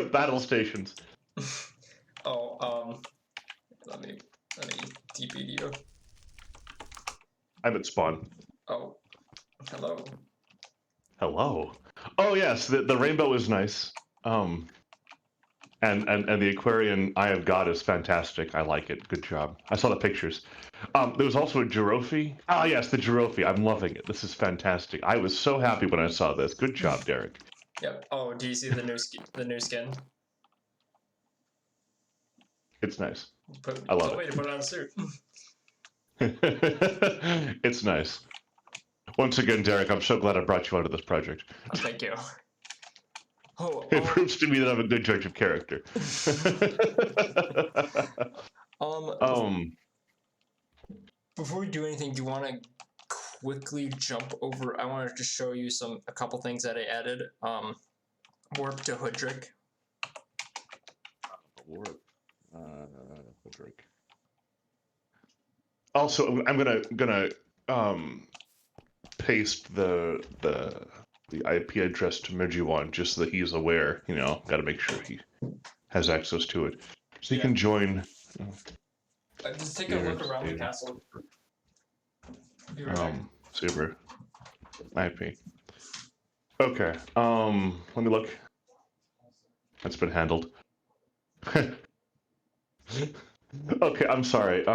Battle stations. Oh, let me TP you. I'm at spawn. Oh, hello. Hello. Oh yes, the rainbow is nice. And the Aquarian Eye of God is fantastic. I like it. Good job. I saw the pictures. There was also a giraffe. Ah, yes, the giraffe. I'm loving it. This is fantastic. I was so happy when I saw this. Good job, Derek. Yep. Oh, do you see the new skin? It's nice. I love Told me to put on a suit. it. It's nice. Once again, Derek, I'm so glad I brought you onto this project. Oh, thank you. Oh, It proves to me that I'm a good judge of character. Before we do anything, do you want to quickly jump over? I wanted to show you a couple things that I added. Warp to Hoodrick. Warp. Hoodrick. Also, I'm gonna paste the IP address to Midjiwan just so that he's aware. You know, got to make sure he has access to it, so he can join. Just take a look around the castle. Super. IP. Okay. Let me look. That's been handled. Okay, I'm sorry.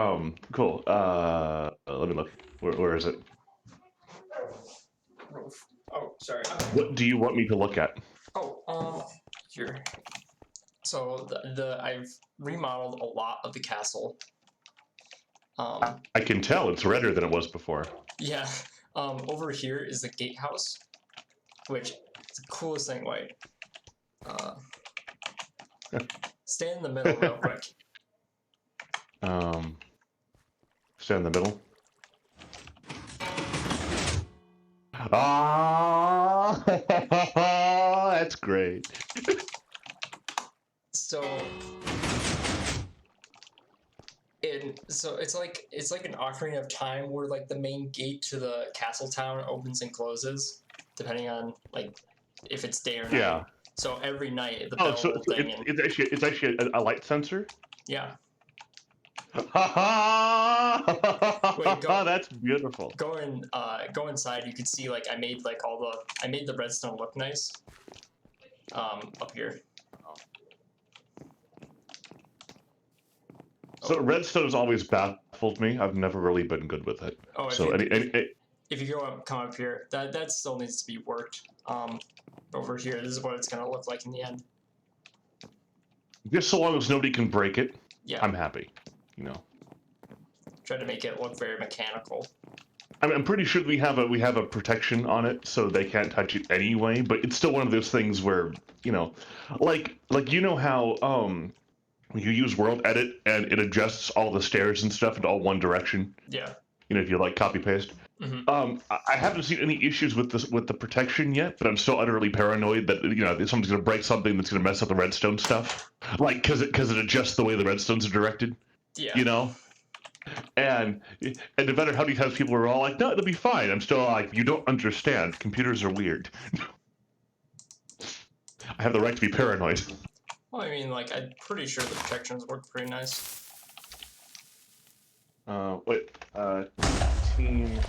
Cool. Let me look. Where is it? Oh, sorry. What do you want me to look at? Oh, here. So I've remodeled a lot of the castle. I can tell it's redder than it was before. Yeah. Over here is the gatehouse, which is the coolest thing. Wait. Stay in the middle real quick. Stay in the middle. Ah, that's great. So it's like an Ocarina of Time where like the main gate to the castle town opens and closes depending on like if it's day or night. Yeah. So every night the bell will ding. It's actually a light sensor. Yeah. Wait, that's beautiful. Go inside. You can see like I made the redstone look nice. Up here. So redstone has always baffled me. I've never really been good with it. Oh, if you come up here, that still needs to be worked. Over here, this is what it's gonna look like in the end. Just so long as nobody can break it, yeah, I'm happy. You know. Try to make it look very mechanical. I'm pretty sure we have a protection on it, so they can't touch it anyway. But it's still one of those things where, you know, like you know how you use World Edit and it adjusts all the stairs and stuff into all one direction. Yeah. You know, if you like copy paste. Mm-hmm. I haven't seen any issues with the protection yet, but I'm still utterly paranoid that someone's gonna break something that's gonna mess up the redstone stuff, like because it adjusts the way the redstones are directed. Yeah. You know. And no matter how many times people are all like, "No, it'll be fine," I'm still like, "You don't understand. Computers are weird." I have the right to be paranoid. Well, I mean, like, I'm pretty sure the protections work pretty nice. Wait, team.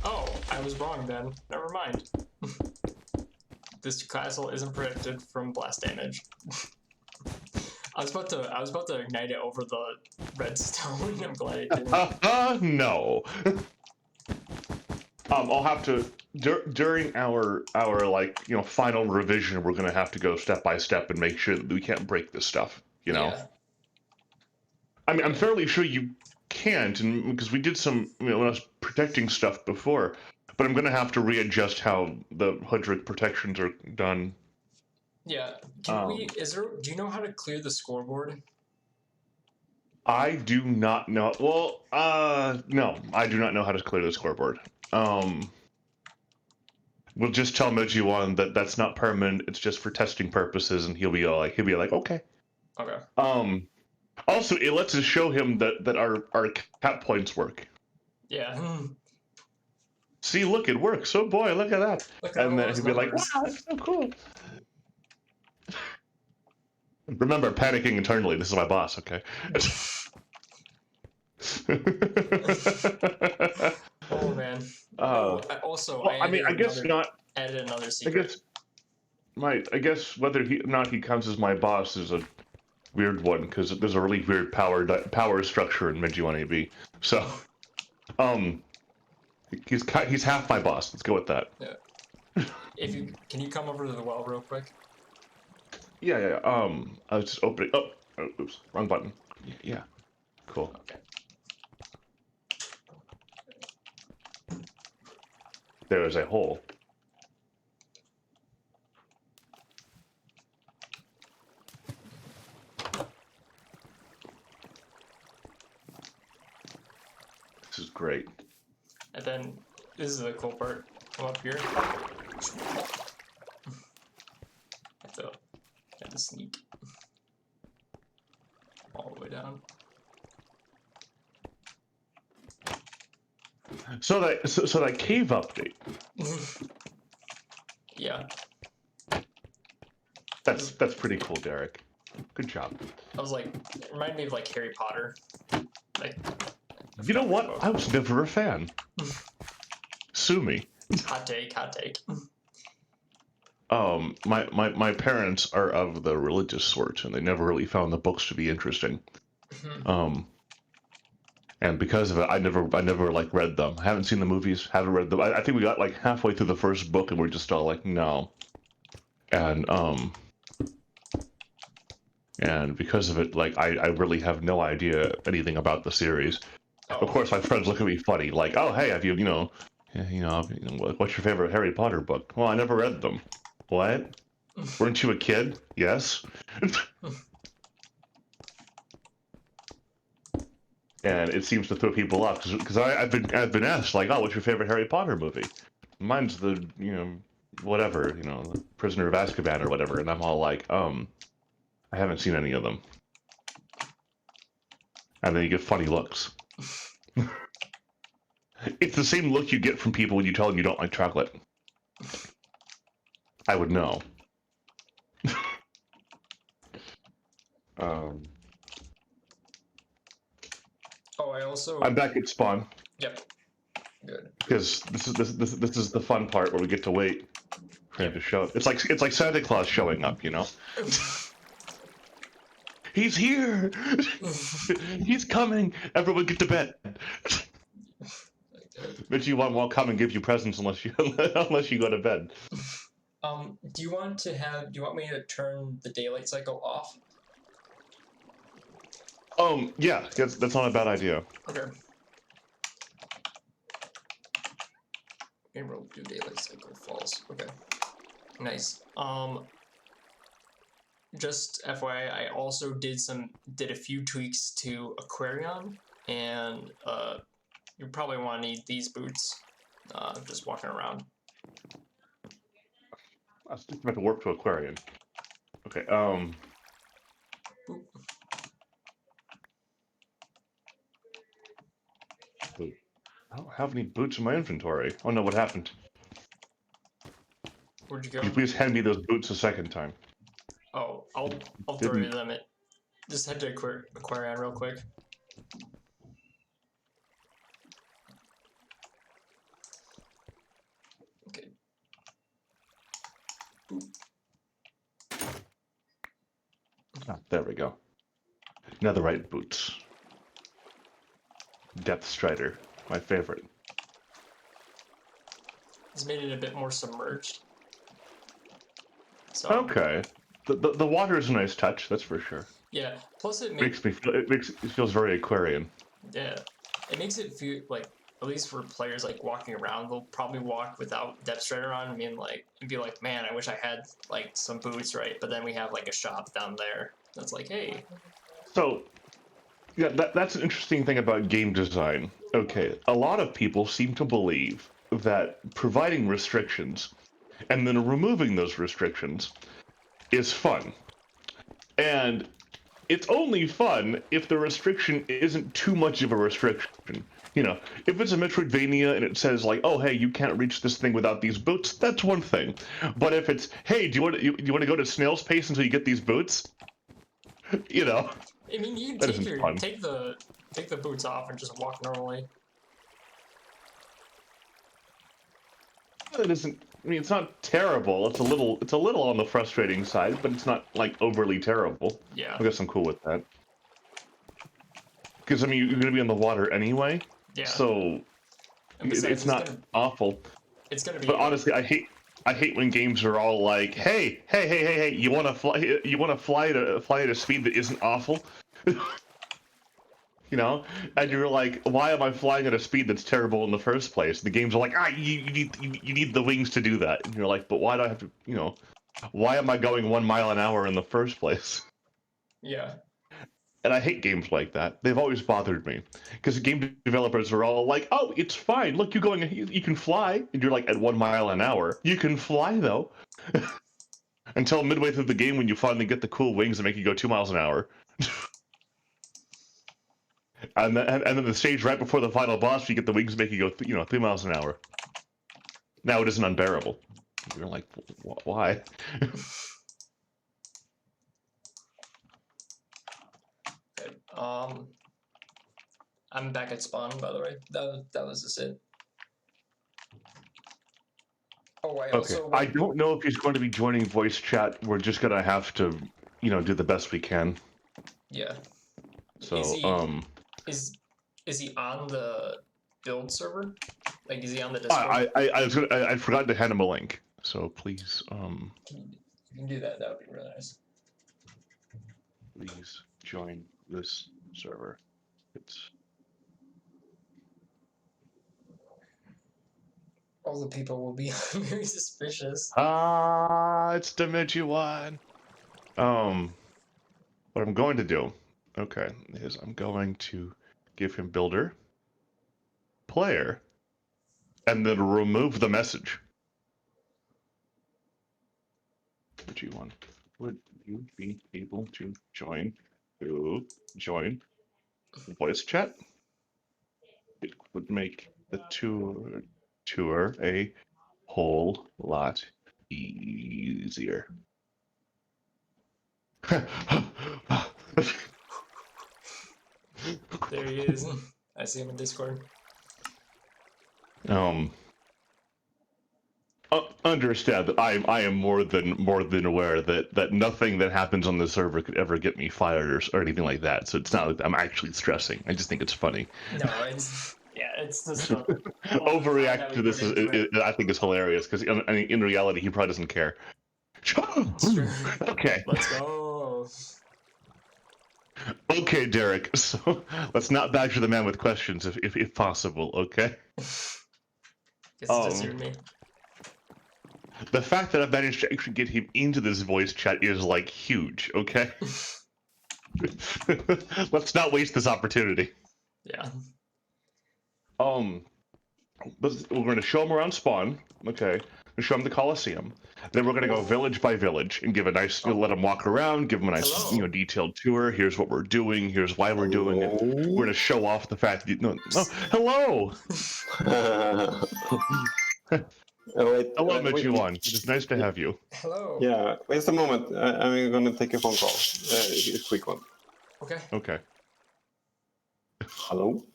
Oh, I was wrong then. Never mind. This castle isn't protected from blast damage. I was about to ignite it over the redstone. I'm glad I didn't. No. I'll have to during our final revision. We're gonna have to go step by step and make sure that we can't break this stuff. You know. Yeah. I mean, I'm fairly sure you can't, and because we did some when I was protecting stuff before, but I'm gonna have to readjust how the Hoodrick protections are done. Yeah. Do you know how to clear the scoreboard? I do not know. Well, no, I do not know how to clear the scoreboard. We'll just tell Midjiwan that that's not permanent. It's just for testing purposes, and he'll be like, okay. Okay. Also, it lets us show him that our cap points work. Yeah. See, look, it works. Oh boy, look at that. Look at and then he'll be like, numbers. wow, that's so cool. Remember, panicking internally. This is my boss, okay? Oh man. uh, Oh, I well, I mean, I guess not. added another I secret. guess I guess whether he or not he counts as my boss is a weird one because there's a really weird power structure in Midjiwan AB. So, um, he's half my boss. Let's go with that. Yeah. Can you come over to the well real quick? Yeah. I was just opening. Oh, oops, wrong button. Yeah. Cool. Okay. There is a hole. This is great. And then this is the cool part. Come up here. Have to sneak all the way down. So that cave update. Yeah. That's pretty cool, Derek. Good job. I was like, it reminded me of like Harry Potter. Like, You know what? I was never a fan. Sue me. Hot take, hot take. My parents are of the religious sort, and they never really found the books to be interesting. And because of it, I never like read them. Haven't seen the movies. Haven't read them. I think we got like halfway through the first book, and we're just all like, no. And because of it, like I really have no idea anything about the series. Oh. Of course, my friends look at me funny, like, "Oh, hey, have you what's your favorite Harry Potter book?" Well, I never read them. What? Weren't you a kid? Yes. And it seems to throw people off because I've been asked like, "Oh, what's your favorite Harry Potter movie?" Mine's the whatever the Prisoner of Azkaban or whatever, and I'm all like, I haven't seen any of them. And then you get funny looks. It's the same look you get from people when you tell them you don't like chocolate. I would know. I'm back at spawn. Yep. Good. Because this is the fun part where we get to wait for him to show up. It's like Santa Claus showing up, He's here. He's coming. Everyone get to bed. Midjiwan won't come and give you presents unless you go to bed. Do you want me to turn the daylight cycle off? Yeah, that's not a bad idea. Okay. Emerald do daylight cycle false. Okay. Nice. Just FYI, I also did a few tweaks to Aquarion, and you probably want to need these boots. Just walking around. I was just about to warp to Aquarion. Okay. Boop. I don't have any boots in my inventory. Oh no, what happened? Where'd you go? Could you please hand me those boots a second time? Oh, I'll throw you them at. Just head to Aquarion real quick. Okay. Boop. Ah, there we go. Netherite boots. Depth Strider, my favorite. It's made it a bit more submerged. So. Okay. The water is a nice touch, that's for sure. Yeah. Plus, it feels very Aquarian. Yeah, it makes it feel like, at least for players like walking around, they'll probably walk without Depth Strider on. And be like, man, I wish I had like some boots, right? But then we have like a shop down there that's like, hey. So, yeah, that's an interesting thing about game design. Okay, a lot of people seem to believe that providing restrictions and then removing those restrictions is fun. And it's only fun if the restriction isn't too much of a restriction. If it's a Metroidvania and it says like, oh, hey, you can't reach this thing without these boots, that's one thing. But if it's, hey, do you want to go to snail's pace until you get these boots? You know, I mean, you that take isn't fun. take the boots off and just walk normally. It isn't. I mean, it's not terrible. It's a little on the frustrating side, but it's not like overly terrible. Yeah. I guess I'm cool with that. Because I mean, you're gonna be in the water anyway, Yeah. so And besides, it's not awful. It's gonna be. But honestly, I hate when games are all like, hey, you want to fly at a speed that isn't awful, you know? And you're like, why am I flying at a speed that's terrible in the first place? The games are like, you need the wings to do that, and you're like, but why do I have to, why am I going 1 mile an hour in the first place? Yeah. And I hate games like that. They've always bothered me because game developers are all like, "Oh, it's fine. Look, you can fly," and you're like at 1 mile an hour. You can fly though, until midway through the game when you finally get the cool wings that make you go 2 miles an hour. And then the stage right before the final boss, you get the wings that make you go 3 miles an hour. Now it isn't unbearable. You're like, why? Okay. I'm back at spawn, by the way. That was just it. Oh, I also. I don't know if he's going to be joining voice chat. We're just gonna have to, do the best we can. Yeah. So, is he on the build server? Like, is he on the Discord? I forgot to hand him a link. So please, You can do that. That would be really nice. please join this server. It's All the people will be very suspicious. it's the Midjiwan. What I'm going to do, okay, is I'm going to give him builder, player, and then remove the message. Midjiwan, would you be able to join voice chat? It would make the tour a whole lot easier. There he is. I see him in Discord. Understand that I am more than aware that nothing that happens on the server could ever get me fired or anything like that. So it's not like I'm actually stressing. I just think it's funny. No, it's just overreact to this I think is hilarious because in reality he probably doesn't care. Okay. Let's go. Okay, Derek. So let's not badger the man with questions if possible. Okay. Guess it's just you and me. The fact that I've managed to actually get him into this voice chat is like huge. Okay. Let's not waste this opportunity. Yeah. We're going to show him around spawn. Okay. We show him the Coliseum. Then we're going to go village by village and give a nice, let him walk around, give him a nice, detailed tour. Here's what we're doing. Here's why we're doing it. We're going to show off the fact that hello. Wait, hello, Midjiwan. It is nice to have you. Hello. Yeah, wait a moment. I'm going to take a phone call. A quick one. Okay. Okay. Hello?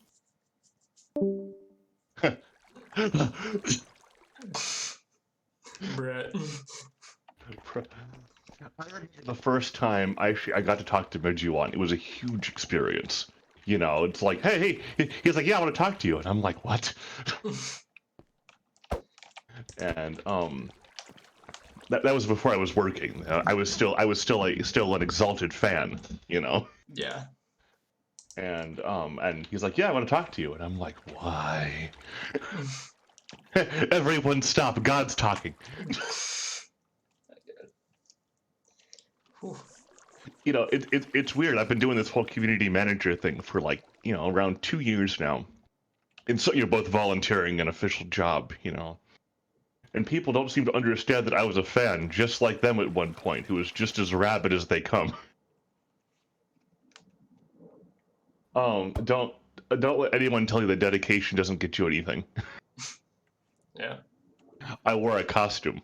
Brett. I remember the first time I got to talk to Midjiwan. It was a huge experience. It's like, hey, he's like, yeah, I want to talk to you, and I'm like, what? And that was before I was working. I was still an exalted fan, Yeah. And he's like, yeah, I want to talk to you, and I'm like, why? Everyone stop! God's talking. It's weird. I've been doing this whole community manager thing for around 2 years now, and so you're both volunteering an official job, and people don't seem to understand that I was a fan just like them at one point, who was just as rabid as they come. Don't let anyone tell you that dedication doesn't get you anything. Yeah. I wore a costume.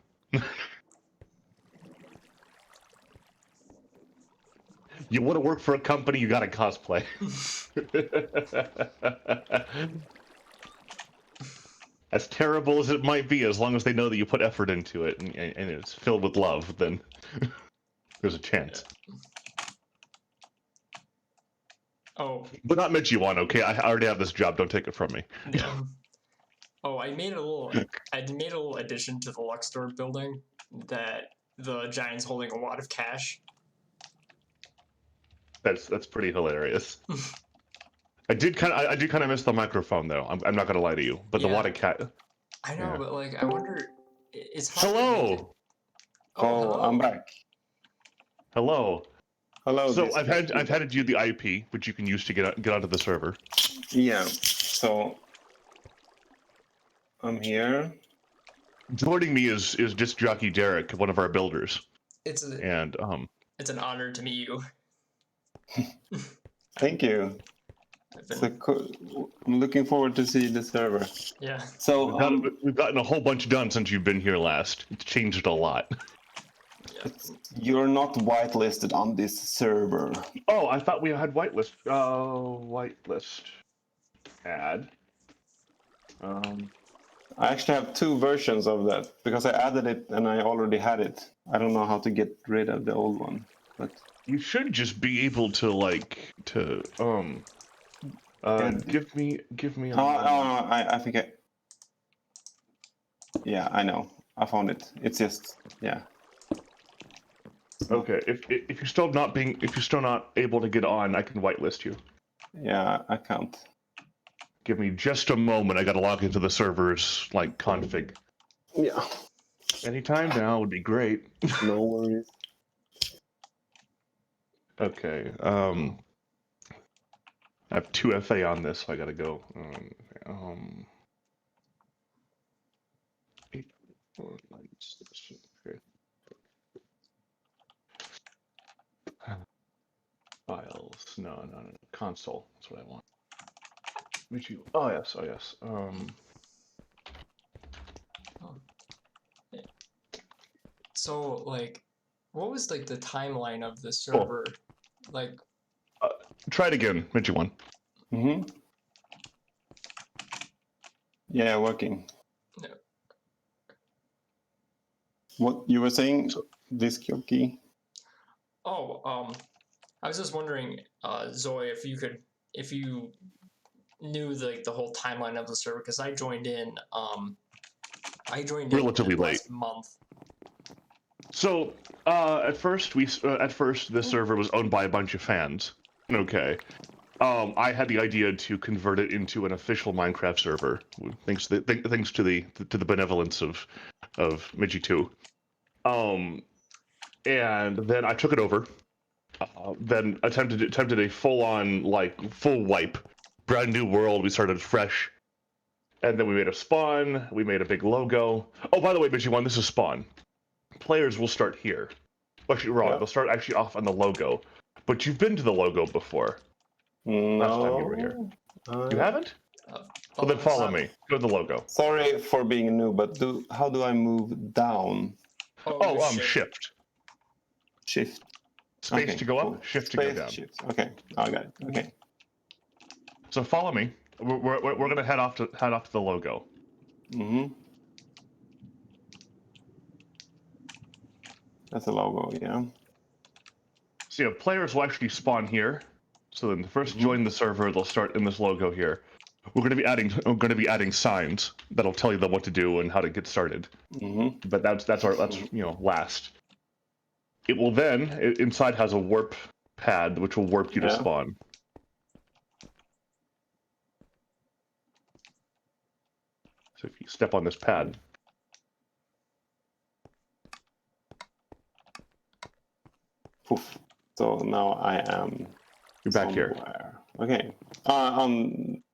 You want to work for a company, you gotta cosplay. As terrible as it might be, as long as they know that you put effort into it and it's filled with love, then there's a chance. Oh. But not Midjiwan, okay? I already have this job. Don't take it from me. Yeah. Oh, I made a little addition to the Luxor building that the giant's holding a wad of cash. That's pretty hilarious. I did kind of miss the microphone though. I'm not gonna lie to you, but the wad of cat. I know, but like I wonder. It's hard Hello. Oh, I'm back. Hello. Hello. So I've handed you the IP, which you can use to get onto the server. Yeah. So I'm here. Joining me is Disc Jockey Derek, one of our builders. It's an honor to meet you. Thank you. I'm looking forward to see the server. Yeah. So we've gotten a whole bunch done since you've been here last. It's changed a lot. Yeah. You're not whitelisted on this server. Oh, I thought we had whitelist. Whitelist. Add. I actually have 2 versions of that because I added it and I already had it. I don't know how to get rid of the old one, but you should just be able to give me. I think yeah, I know. I found it. It's just Okay, if you're still not able to get on, I can whitelist you. Yeah, I can't. Give me just a moment. I gotta log into the server's config. Yeah. Anytime now would be great. No worries. Okay. I have 2 FA on this, so I gotta go. 8, 4, 9, 6, okay. Files. No. Console. That's what I want. Oh yes. So like, what was like the timeline of the server? Like, try it again, Midjiwan. Yeah, working. No. What you were saying, Disc Jockey? Oh, I was just wondering, Zoe, if you knew the whole timeline of the server, because I joined in Relatively late. last month. So, at first the server was owned by a bunch of fans. Okay. I had the idea to convert it into an official Minecraft server, thanks to the benevolence of Midji 2. And then I took it over. Then attempted a full-on full wipe, brand new world. We started fresh, and then we made a spawn. We made a big logo. Oh, by the way, Midjiwan, this is spawn. Players will start here. Actually, wrong. Yeah. They'll start actually off on the logo. But you've been to the logo before. No. Last time you were here. You haven't? Well, then follow me. Go to the logo. Sorry for being new, but how do I move down? Shift. Shift. Space Okay, to go cool. up, shift to Space, go down. Shift. Okay, I got it. Okay. So follow me. We're gonna head off to the logo. That's a logo, yeah. So players will actually spawn here. So then first join the server, they'll start in this logo here. We're gonna be adding signs that'll tell you what to do and how to get started. But that's last. It will then inside has a warp pad which will warp you to spawn. So if you step on this pad. Poof. So now I am. You're back here. Okay. I'm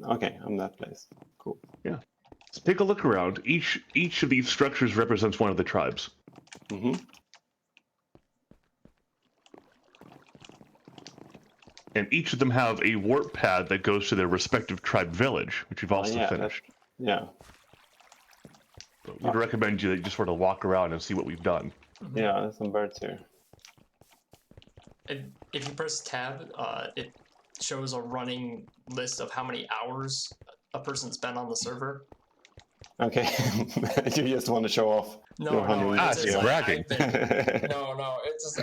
that place. Cool. Yeah. So take a look around. Each of these structures represents one of the tribes. And each of them have a warp pad that goes to their respective tribe village, which we've also finished. Yeah. So we'd recommend you just sort of walk around and see what we've done. Yeah, there's some birds here. if you press tab, it shows a running list of how many hours a person spent on the server. Okay, you just want to show off. No, your no, 100 it's just you're like bragging. it's just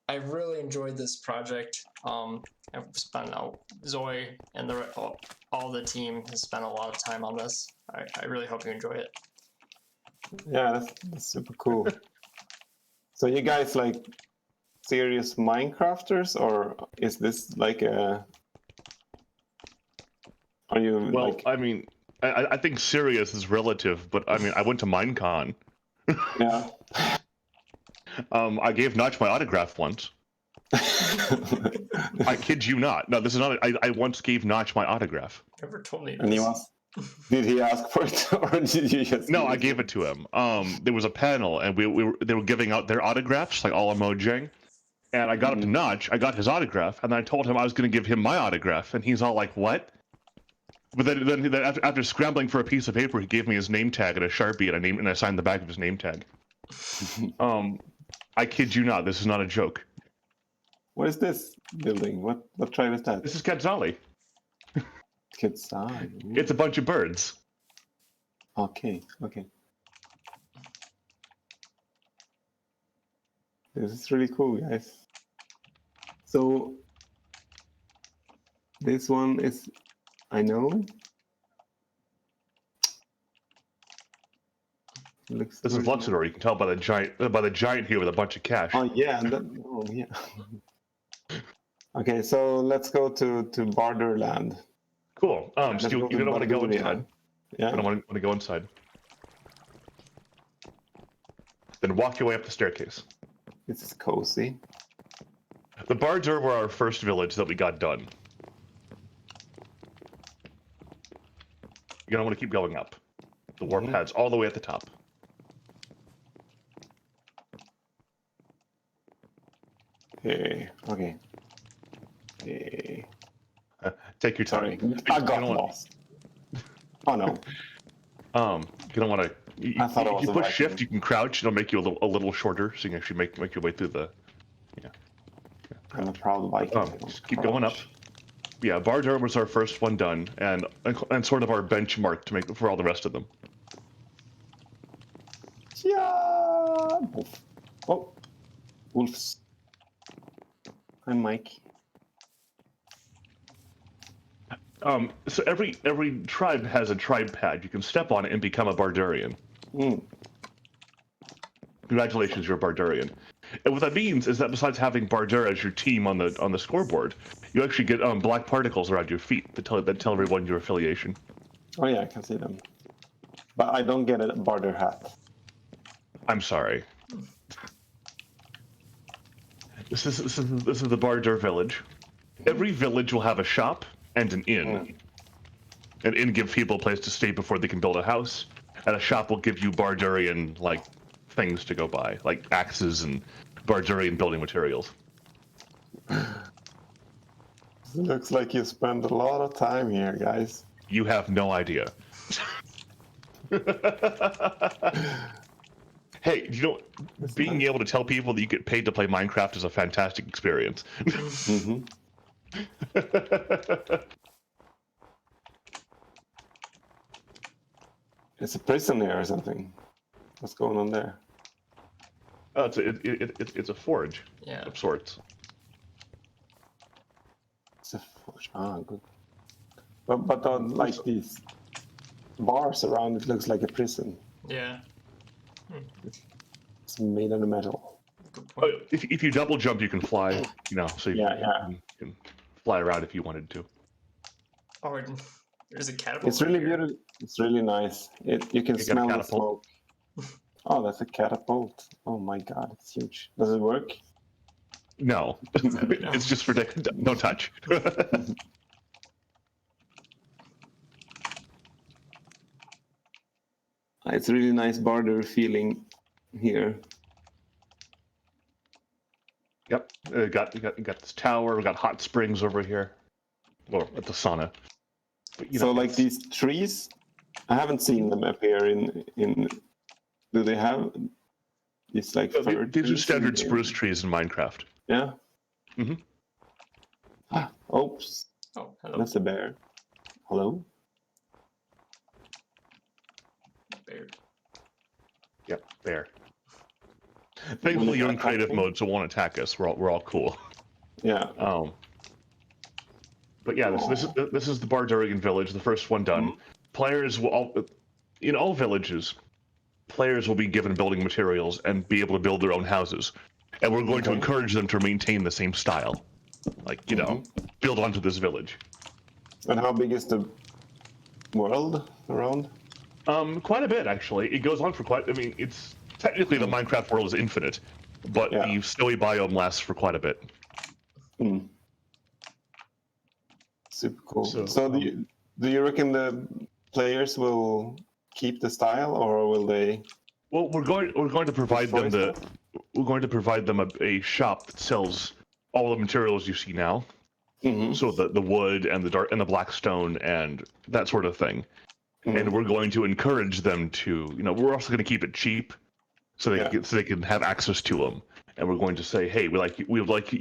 I really enjoyed this project. I've spent Zoe and all the team has spent a lot of time on this. I really hope you enjoy it. Yeah, that's super cool. So you guys like serious Minecrafters, or is this like a? Are you Well, like? I mean, I think serious is relative, but I mean, I went to Minecon. Yeah. I gave Notch my autograph once. I kid you not. No, this is not. I once gave Notch my autograph. Never told me this. And he was. Did he ask for it, or did you just? No, I gave it to him. There was a panel, and they were giving out their autographs, like all emojing. And I got up to Notch. I got his autograph, and I told him I was going to give him my autograph, and he's all like, "What?" But then after scrambling for a piece of paper, he gave me his name tag and a Sharpie, and I signed the back of his name tag. I kid you not. This is not a joke. What is this building? What tribe is that? This is Quetzali. Quetzal. It's a bunch of birds. Okay. This is really cool, guys. So this one is, I know. Looks This is really Luxor. You can tell by the giant here with a bunch of cash. Oh yeah, yeah. Okay, so let's go to Borderland. Cool. So you don't want to go inside. Yeah. I don't want to go inside. Then walk your way up the staircase. This is cozy. The bards were our first village that we got done. You're gonna want to keep going up. The warp pad's all the way at the top. Okay. Hey. Take your Sorry, time. I got lost. Oh no. You don't want to. I thought it If was you a push Viking. shift, you can crouch. It'll make you a little shorter, so you can actually make your way through the. I'm a proud Viking. Just keep going up. Yeah, Barger was our first one done, and sort of our benchmark to make for all the rest of them. Yeah. Wolf. Oh, wolves. I'm Mike. So every tribe has a tribe pad. You can step on it and become a Bardurian. Congratulations, you're a Bardurian. And what that means is that besides having Bardur as your team on the scoreboard, you actually get black particles around your feet that tell everyone your affiliation. Oh yeah, I can see them. But I don't get a Bardur hat. I'm sorry. This is the Bardur village. Every village will have a shop and an inn. An inn gives people a place to stay before they can build a house, and a shop will give you Bardurian like things to go buy, like axes and Bardurian building materials. It looks like you spend a lot of time here, guys. You have no idea. Hey, being able to tell people that you get paid to play Minecraft is a fantastic experience. It's a prison here or something. What's going on there? Oh, it's a forge of sorts. It's a forge. Ah, good. But like these bars around, it looks like a prison. Yeah. It's made out of metal. Good point. If you double jump, you can fly. So you can fly around if you wanted to. Oh, there's a catapult. It's really beautiful. It's really nice. You can smell the smoke. Oh, that's a catapult. Oh my god, it's huge. Does it work? No, it's just for no touch. It's really nice Bardur feeling here. Yep, we got this tower. We got hot springs over here. Well, at the sauna. But, so like these trees, I haven't seen them appear in. Do they have? It's like these are standard spruce trees in Minecraft. Yeah. Oops. Oh, hello, That's a bear. Hello? bear. Yep, there. Thankfully, you're in creative attacking? mode, so it won't attack us. We're all cool. Yeah. But yeah, this is the Bardurian village, the first one done. Players will in all villages, players will be given building materials and be able to build their own houses, and we're going to encourage them to maintain the same style, like build onto this village. And how big is the world around? Quite a bit actually. It goes on for quite. I mean, it's technically the Minecraft world is infinite, but the snowy biome lasts for quite a bit. Super cool. So do you reckon the players will keep the style, or will they? Well, we're going to provide them a shop that sells all the materials you see now. So the wood and the black stone and that sort of thing. And we're going to encourage them to, we're also going to keep it cheap, so they can have access to them. And we're going to say, hey, we would like,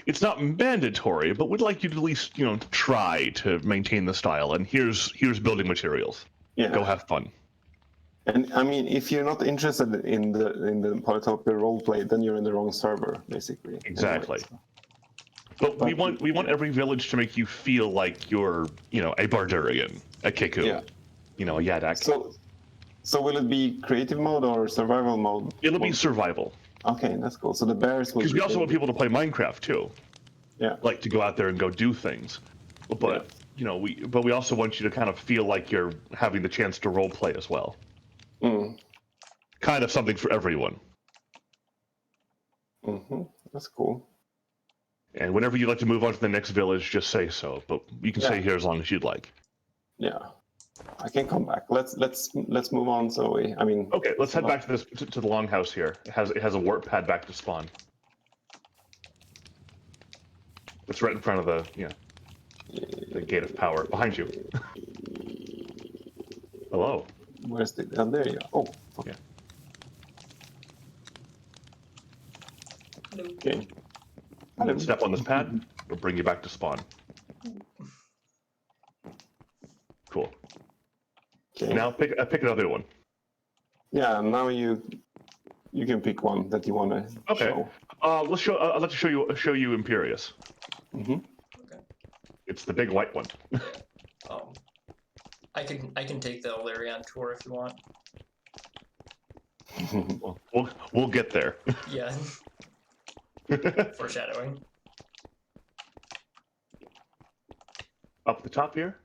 it's not mandatory, but we'd like you to at least, try to maintain the style. And here's building materials. Yeah. Go have fun. And I mean, if you're not interested in the Polytopia roleplay, then you're in the wrong server, basically. Exactly. Anyway, But we want every village to make you feel like you're, a Bardurian, a Kiku, a Yadak. So will it be creative mode or survival mode? It'll be survival. Okay, that's cool. So the bears will. Because we also want people to play Minecraft too. Yeah. Like to go out there and go do things. But we also want you to kind of feel like you're having the chance to role play as well. Kind of something for everyone. That's cool. And whenever you'd like to move on to the next village, just say so. But you can stay here as long as you'd like. Yeah, I can come back. Let's move on. Okay, let's head back to to the longhouse here. It has a warp pad back to spawn. It's right in front of the gate of power behind you. Hello. Where's the? Oh, there you go. Oh, Yeah. Okay. And then step on this pad. It'll bring you back to spawn. Cool. Okay. Now pick another one. Yeah. Now you can pick one that you want to show. Let's show. I'd like to show you Imperius. Okay. It's the big white one. I can take the Illyrian tour if you want. We'll get there. Yeah. Foreshadowing. Up the top here.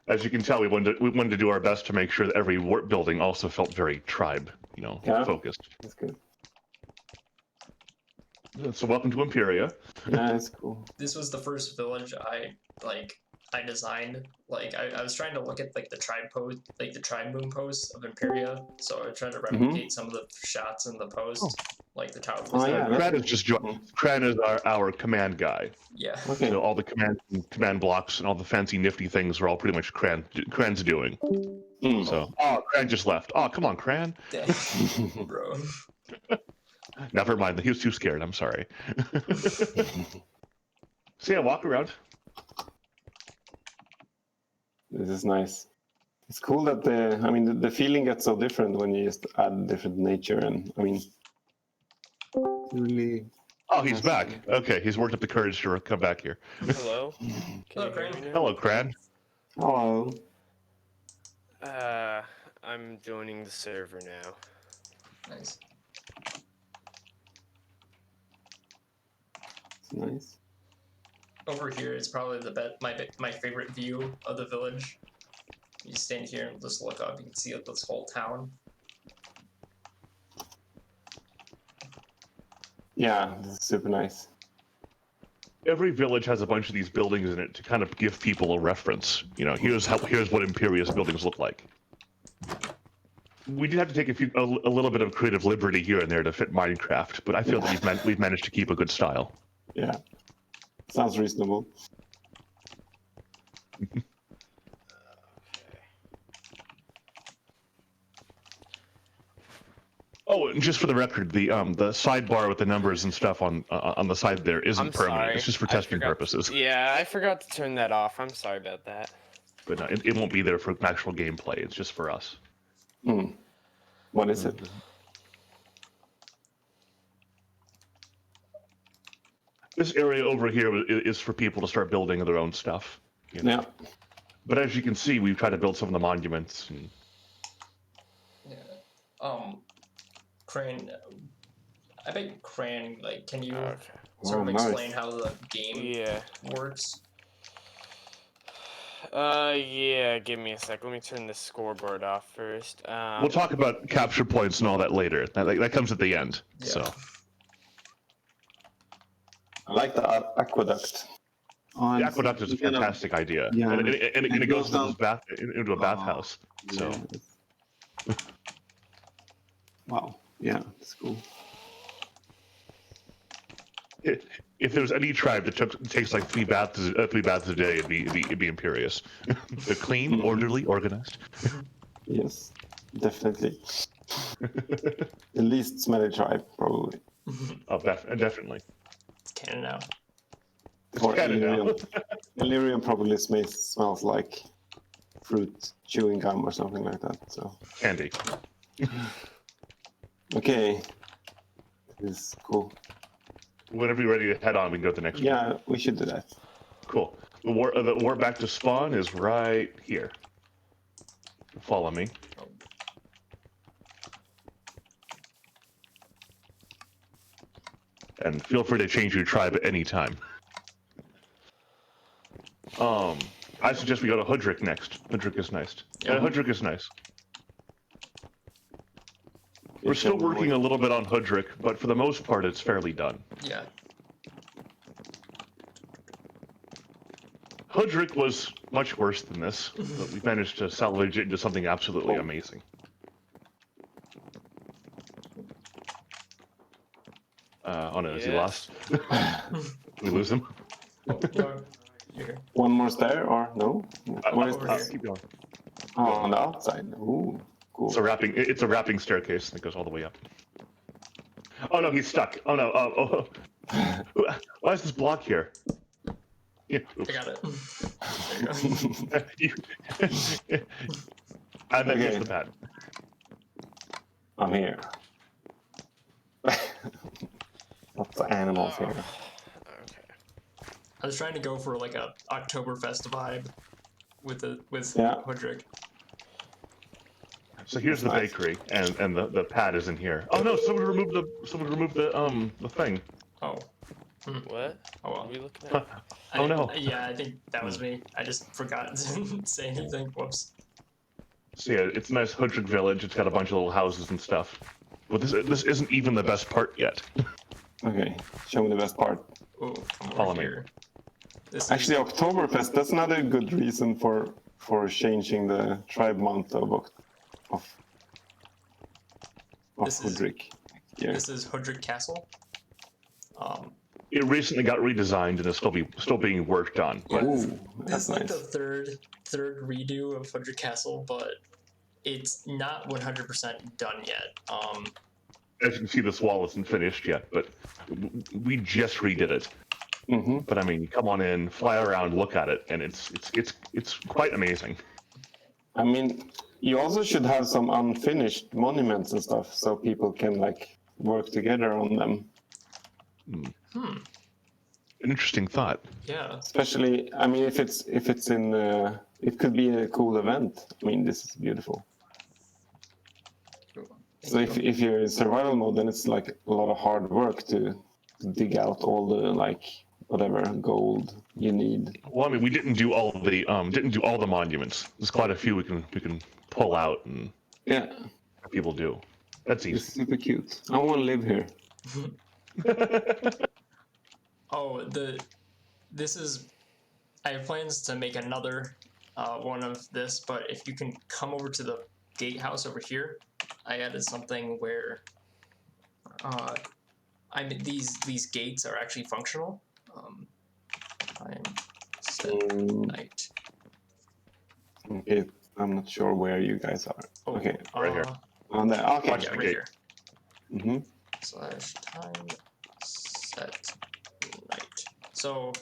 As you can tell, we wanted to do our best to make sure that every warp building also felt very tribe, focused. That's good. So welcome to Imperia. Yeah, that's cool. This was the first village I designed. I was trying to look at the tribe moon post of Imperia, so I tried to replicate some of the shots in the post, like the tower. Cran is just joined. Cran is our command guy. Yeah. Okay. So all the command blocks and all the fancy nifty things are all pretty much Cran's doing. So Cran just left. Oh, come on, Cran. Bro. Never mind. He was too scared. I'm sorry. So yeah, walk around. This is nice. It's cool that the feeling gets so different when you just add different nature, and really. Oh, he's back. Okay, he's worked up the courage to come back here. Hello. Hello, Cran. Hello, Cran. Hello. I'm joining the server now. Nice. It's nice. Over here is probably my favorite view of the village. You stand here and just look up, you can see this whole town. Yeah, this is super nice. Every village has a bunch of these buildings in it to kind of give people a reference. Here's what Imperius buildings look like. We did have to take a little bit of creative liberty here and there to fit Minecraft, but I feel that we've managed to keep a good style. Yeah, sounds reasonable. Oh, and just for the record, the sidebar with the numbers and stuff on the side there isn't I'm permanent. sorry. It's just for I testing forgot- purposes. Yeah, I forgot to turn that off. I'm sorry about that. But no, it won't be there for actual gameplay. It's just for us. Hmm. What is it? This area over here is for people to start building their own stuff. You know? Yeah. But as you can see, we've tried to build some of the monuments. And... Yeah. Crane. I bet Crane, like, can you Okay. sort of Oh, nice. explain how the game Yeah. works? Yeah, give me a sec. Let me turn the scoreboard off first. We'll talk about capture points and all that later. That comes at the end. Yeah. So I like the aqueduct. Oh, the aqueduct is a fantastic idea, yeah. and it goes down- into a bathhouse. So Yeah. Wow. Yeah, that's cool. if there's any tribe that takes like three baths a day, it'd be Imperious. They're clean, orderly, organized. Yes, definitely. The least smelly tribe, probably. Oh, definitely. It's canon now. Or Kinda now. Illyrian. Illyrian probably smells like fruit chewing gum or something like that. So Candy. okay, this is cool. Whenever you're ready to head on, we can go to the next one. Yeah, we should do that. Cool. The war back to spawn is right here. Follow me. And feel free to change your tribe at any time. I suggest we go to Hudrick next. Hudrick is nice. Yeah, Hudrick is nice. We're still working a little bit on Hudrick, but for the most part, it's fairly done. Yeah. Hudrick was much worse than this, but we managed to salvage it into something absolutely amazing. Oh no, is he lost? We lose him? No, you're here. One more stair or no? Where is over this? here. Keep going. Oh, on the outside. Ooh, cool. It's a wrapping staircase that goes all the way up. Oh no, he's stuck. Oh no. Why is this block here? Yeah. I got it. There you go. And then Okay. here's the pad. I'm here. Lots of animals here. Okay. I was trying to go for like a Oktoberfest vibe with Yeah. Hudrick. So here's the That's nice. bakery, and the pad is in here. Oh no! Someone removed the thing. Oh. What? Oh What well. are we looking at? Oh, no. Yeah, I think that was me. I just forgot to say anything. Whoops. So yeah, it's a nice Hudrick village. It's got a bunch of little houses and stuff. But this isn't even the best part yet. Okay, show me the best part. Oh, come Follow over me. here. This Actually, is, Oktoberfest, that's another good reason for changing the tribe month of This is- Hudrick. Yeah. this is Hudrick Castle. It recently got redesigned and is still being worked on. Yeah, Ooh, this that's is like nice. the third redo of Hudrick Castle, but it's not 100% done yet. As you can see, this wall isn't finished yet, but we just redid it. Mm-hmm. But I mean, come on in, fly around, look at it, and it's quite amazing. I mean, you also should have some unfinished monuments and stuff, so people can like work together on them. An interesting thought. Yeah. Especially, I mean, if it's in, it could be a cool event. I mean, this is beautiful. So if you're in survival mode, then it's like a lot of hard work to dig out all the like whatever gold you need. Well, I mean, we didn't do all the monuments. There's quite a few we can pull out and Yeah, have people do. That's it's easy. super cute. I want to live here. Oh, this is. I have plans to make another one of this, but if you can come over to the gatehouse over here, I added something where these gates are actually functional. I'm set night. Okay, I'm not sure where you guys are. Oh, Okay, right here. on there. Okay, Yeah, right here. Mm-hmm. Slash time set night. So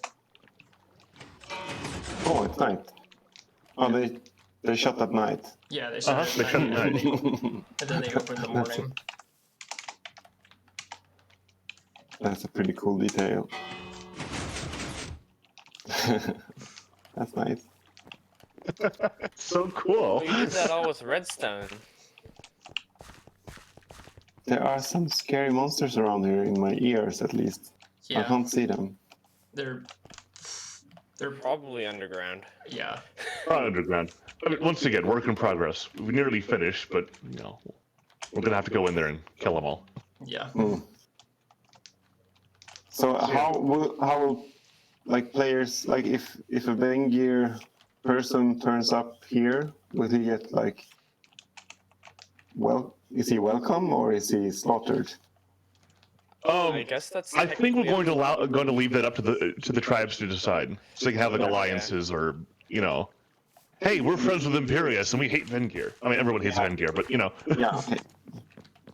Oh, it's night. Oh, they shut at night. yeah, they shut They at shut night, at night. and then they open in the That's morning. That's a pretty cool detail. That's nice. It's so cool. We did that all with redstone. There are some scary monsters around here in my ears, at least. I Yeah, can't see them. they're Probably underground. yeah. Right underground. I mean, once again, work in progress. We nearly finished, but we're gonna have to go in there and kill them all. Yeah. Mm. So how will like players, like if a Vengir person turns up here, will he get like, well, is he welcome or is he slaughtered? I guess that's. I think we're technically going to leave that up to the tribes to decide. So they can have like Yeah. alliances or hey, we're friends with Imperius and we hate Vengir. I mean, everyone hates Vengir, but Yeah, okay.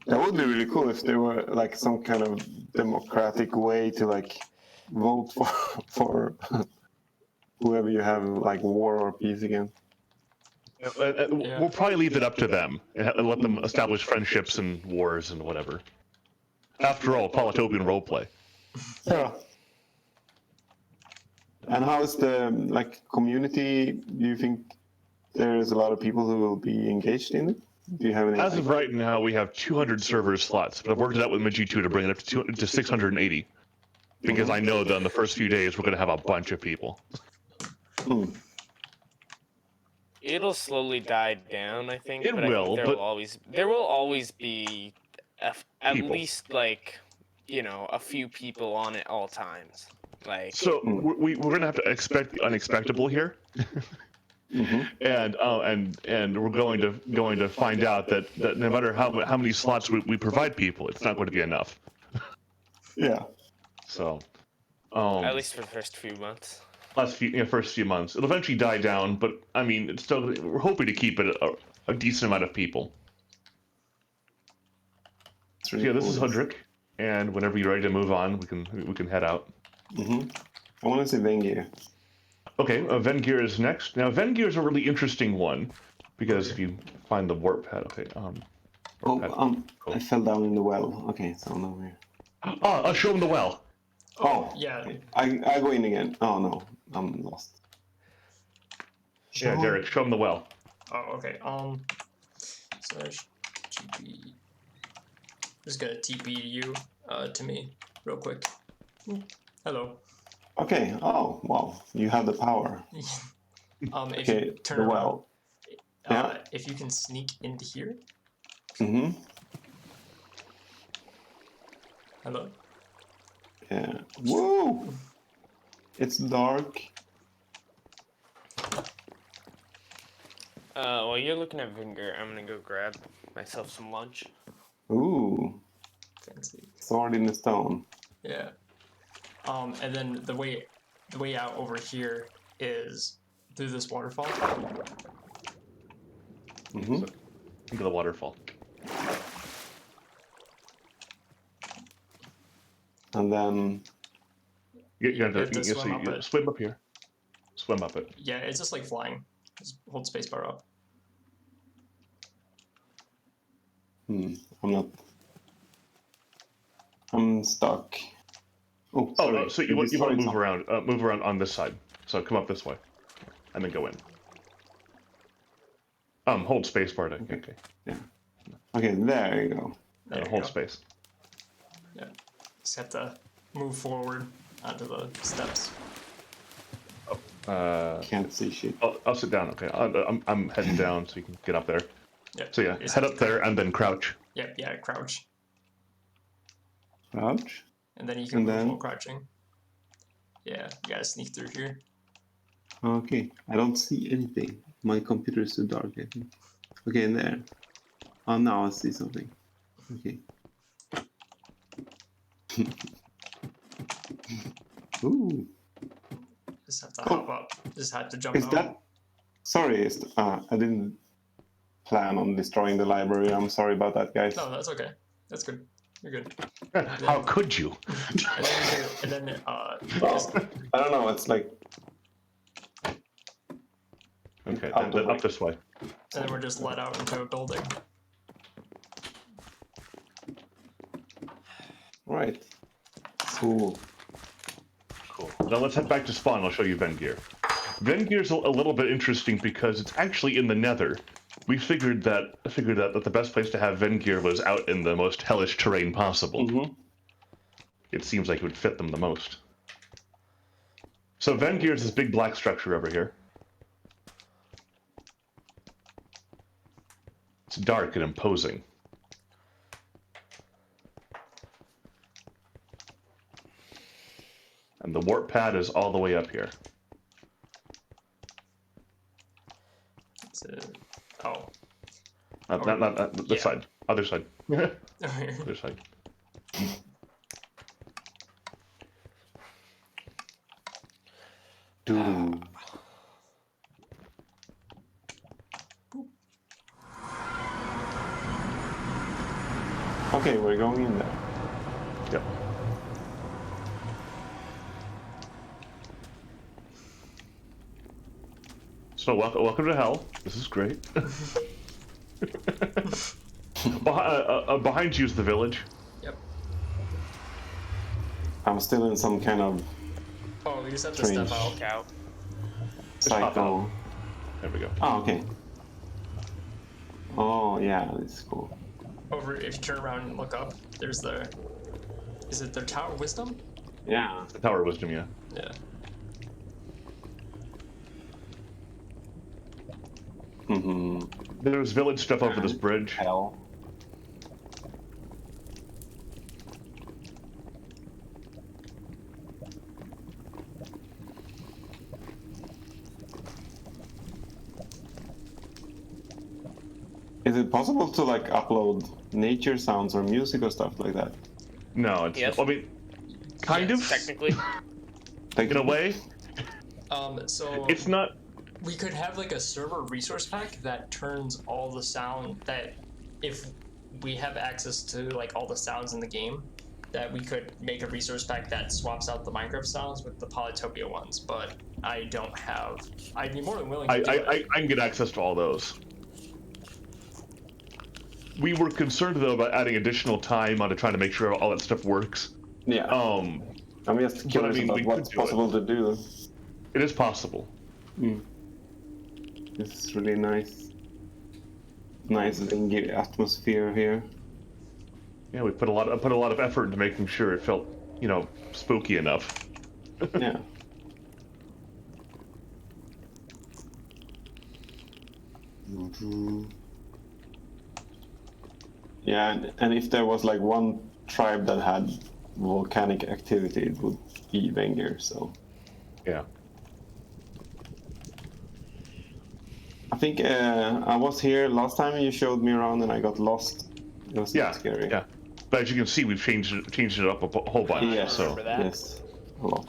That would be really cool if there were like some kind of democratic way to like vote for whoever you have like war or peace against. We'll probably leave it up to them and let them establish friendships and wars and whatever. After all, Polytopian roleplay. Yeah. And how is the like community? Do you think there's a lot of people who will be engaged in it? Do you have any? As of right now, we have 200 server slots, but I've worked it out with Midjiwan to bring it up to 680. Because I know that in the first few days, we're going to have a bunch of people. Hmm. It'll slowly die down, I think. It but I will, think but- there will always be at People. least like a few people on at all times. Like So we're going to have to expect the unexpectable here. And we're going to find out that no matter how many slots we provide people, it's not going to be enough. Yeah. So, at least for the first few months. first few months, it'll eventually die down. But I mean, it's still we're hoping to keep it a decent amount of people. So yeah, this is Hudrick, and whenever you're ready to move on, we can head out. I want to see Vengir. Okay, Vengir is next. Now, Vengir is a really interesting one because if you find the warp pad, okay. I fell down in the well. Okay, so I'm over here. I'll show him the well. Oh, Yeah. okay. I go in again. Oh no, I'm lost. Yeah, Derek, show him the well. Oh, okay. Slash TP. Just gonna TP you to me real quick. Hello. Okay. Oh wow, you have the power. If Okay, you turn the around, well. Yeah. if you can sneak into here. Hello. Yeah. Whoa! It's dark. While you're looking at Vinger, I'm gonna go grab myself some lunch. Ooh, Fancy. sword in the stone. Yeah. And then the way out over here is through this waterfall. So, into the waterfall. And then You have have to to swim up it. swim up here. Swim up it. Yeah, it's just like flying. Just hold spacebar up. I'm stuck. Oh, Oh, sorry. so you want to move around on this side. So come up this way, and then go in. Hold space bar. Okay. Yeah. Okay, there you go. There you Hold go. space. Yeah. Just have to move forward onto the steps. Can't see shit. I'll sit down. Okay. I'm heading down so you can get up there. Yeah. So yeah, head up there and then crouch. Yeah, crouch. Crouch. And then you can And move then? while crouching. Yeah, you gotta sneak through here. Okay, I don't see anything. My computer is too dark, I think. Okay, in there. Oh, now I see something. Okay. Ooh. Just have to hop up. Just have to jump Is out. that... Sorry, I didn't plan on destroying the library. I'm sorry about that, guys. No, that's okay. That's good. You're good. How could you? And then Well, I don't know. It's like Okay, Out the then way. up this way. and then we're just let out into a building. right. Cool. Cool. Now let's head back to spawn. I'll show you Vengear. Vengear's a little bit interesting because it's actually in the Nether. We figured that the best place to have Vengear was out in the most hellish terrain possible. Mm-hmm. It seems like it would fit them the most. So Vengear is this big black structure over here. It's dark and imposing. And the warp pad is all the way up here. Oh. Not this Yeah. side. Other side. Okay. Other side. Doo-doo. Okay, we're going in there. Yep. So welcome to hell. This is great. Behind you is the village. Yep. I'm still in some kind of Oh, we just have to Strange. step out. Look out. hop cycle. There we go. Oh, okay. Oh, yeah, it's cool. Over, if you turn around and look up, there's the. Is it the Tower of Wisdom? Yeah. The Tower of Wisdom, yeah. Yeah. Mm-hmm. There's village stuff over this bridge. Hell. Is it possible to like upload nature sounds or music or stuff like that? No, it's. Yes. I mean, kind Yes. of. Technically. In a way, So it's not. we could have like a server resource pack that turns all the sound that if we have access to like all the sounds in the game, that we could make a resource pack that swaps out the Minecraft sounds with the Polytopia ones, but I don't have. I'd be more than willing to do it. I can get access to all those. We were concerned though about adding additional time onto trying to make sure all that stuff works. Yeah. I'm just curious we about could what's do it. possible to do. It is possible. This is really nice. Nice dingy atmosphere here. Yeah, we put a lot of effort into making sure it felt, spooky enough. Yeah. Yeah, and if there was like one tribe that had volcanic activity, it would be Wenger, so. Yeah. I think I was here last time you showed me around and I got lost. It was Yeah. scary. Yeah. But as you can see, we've changed it up a whole bunch. Yes, So. Remember that? yes, a lot.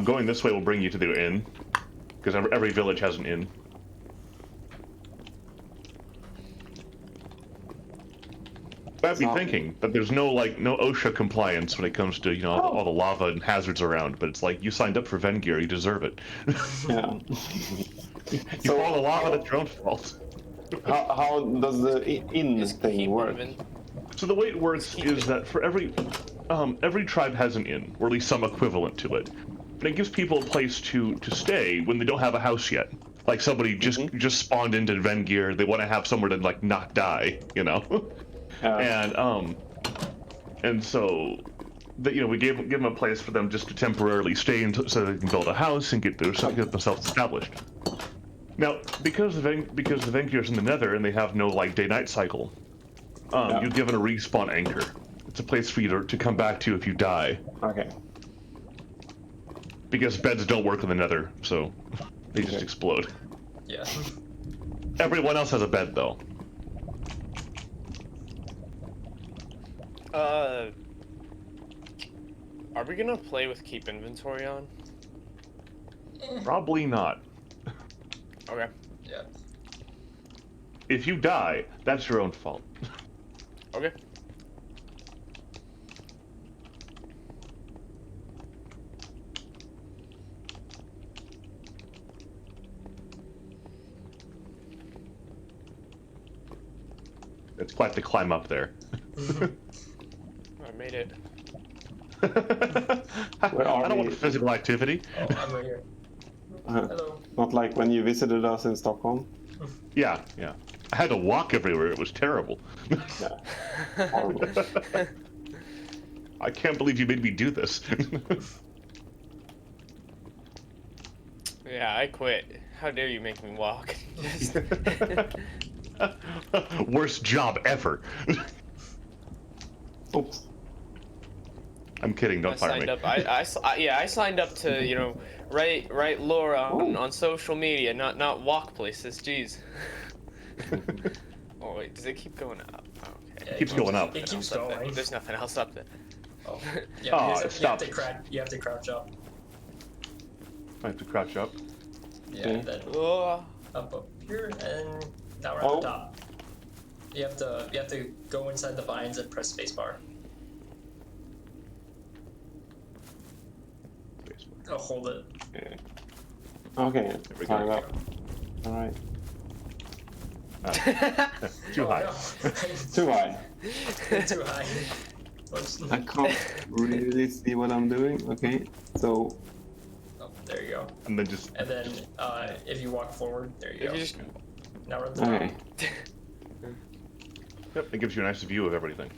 Going this way will bring you to the inn, because every village has an inn. But I'd be thinking that there's no OSHA compliance when it comes to all the lava and hazards around. But it's like you signed up for Vengear, you deserve it. Yeah. You fall in the lava, that's your own fault. How does the inn Just thing keep work? moving. So the way it works Keep is it. that for every tribe has an inn, or at least some equivalent to it. And it gives people a place to stay when they don't have a house yet. Like somebody just spawned into Vengear, they want to have somewhere to not die, And so we give them a place for them just to temporarily stay so they can build a house and get themselves established. Now, because the Vengear's in the Nether and they have no day-night cycle, you're given a respawn anchor. It's a place for you to come back to if you die. Okay. Because beds don't work in the Nether, so they just explode. Yeah. Everyone else has a bed, though. Are we gonna play with keep inventory on? Probably not. Okay. Yeah. If you die, that's your own fault. Okay. It's quite the climb up there. I made it. Where are I don't we? want physical activity. Oh, I'm right here. Hello. Not like when you visited us in Stockholm. Yeah. I had to walk everywhere. It was terrible. Yeah. Horrible. I can't believe you made me do this. Yeah, I quit. How dare you make me walk? Worst job ever. Oops. I'm kidding. Don't I fire signed me. up. I signed up to write lore on social media, not walk places. Jeez. Oh wait, does it keep going up? Oh, okay. Yeah, Keeps going up. It keeps Up there. going. There's nothing else up there. Oh, Oh, yeah. it You have to stopped. crouch. You have to crouch up. I have to crouch up. Yeah, Okay. then Oh, up here, and now we're at Oh. the top. You have to go inside the vines and press spacebar. Oh, hold it. Okay. we Climb go. up. All right. Too Oh, high. no. Too high. Too high. Oops. I can't really see what I'm doing. Okay. So. Oh, there you go. And then just. And then if you walk forward, there you if go. you just Now we're at the top. Okay. Yep. It gives you a nice view of everything.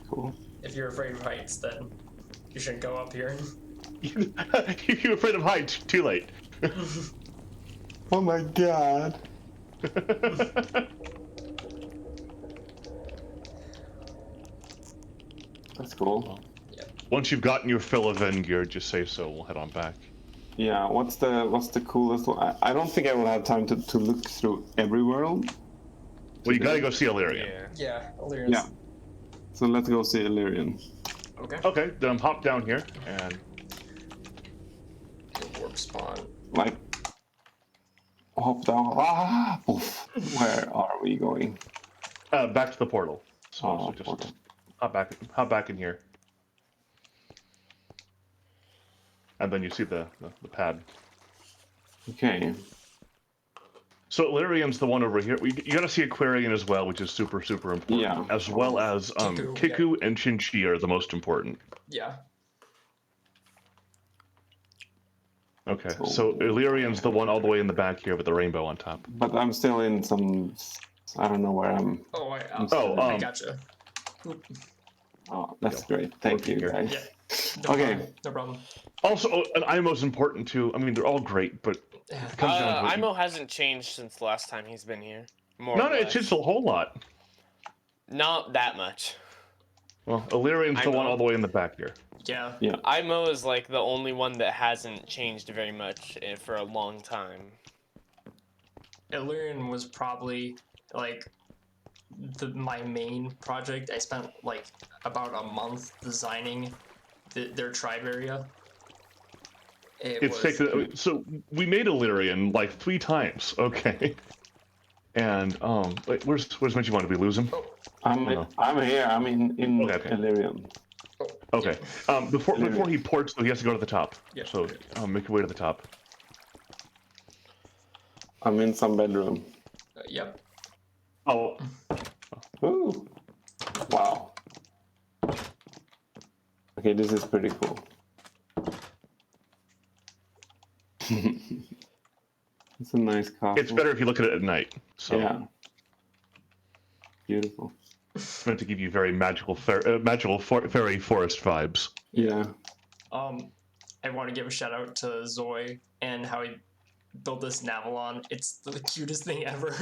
Cool. If you're afraid of heights, then you shouldn't go up here. You're afraid of heights. Too late. Oh my god. That's cool. Once you've gotten your fill of end gear, just say so. We'll head on back. Yeah. What's the coolest one? I don't think I will have time to look through every world. Well, you gotta go see Illyrian. yeah. Yeah, Illyrians. Yeah. So let's go see Illyrian. Okay. Okay, then hop down here and. Warp spawn. Like. Hop down. Ah! Poof. Where are we going? Back to the portal. So, Oh, just portal. hop back in here. And then you see the pad. Okay. So Illyrian's the one over here. You gotta see Aquarian as well, which is super important. Yeah. As well as Kiku, Kiku and Chinchi are the most important. Yeah. Okay, so Illyrian's the one all the way in the back here with the rainbow on top. But I'm still in some. I don't know where I'm. Oh, I Oh, gotcha. Oh, that's great. Thank you, Here. guys. Yeah. No Okay. problem. No problem. Also, and Imo's important too. I mean, they're all great, but Yeah. it comes down to Imo hasn't changed since the last time he's been here. More No, or it's less. just a whole lot. Not that much. Well, Illyrian's the Imo. one all the way in the back here. Yeah. Imo is like the only one that hasn't changed very much for a long time. Illyrian was probably like my main project. I spent like about a month designing their tribe area. It's taken. So we made Illyrian like 3 times. Okay. And wait, where's Midjiwan? Did we lose him? I'm here. I'm in Okay. Illyrian. Okay. Before he ports, though, he has to go to the top. Yeah. So make your way to the top. I'm in some bedroom. Yep. Oh, Ooh. Wow. Okay, this is pretty cool. It's a nice castle. it's better if you look at it at night. So Yeah. Beautiful. it's meant to give you very magical fairy forest vibes. Yeah. I want to give a shout out to Zoe and how he built this Navalon. It's the cutest thing ever.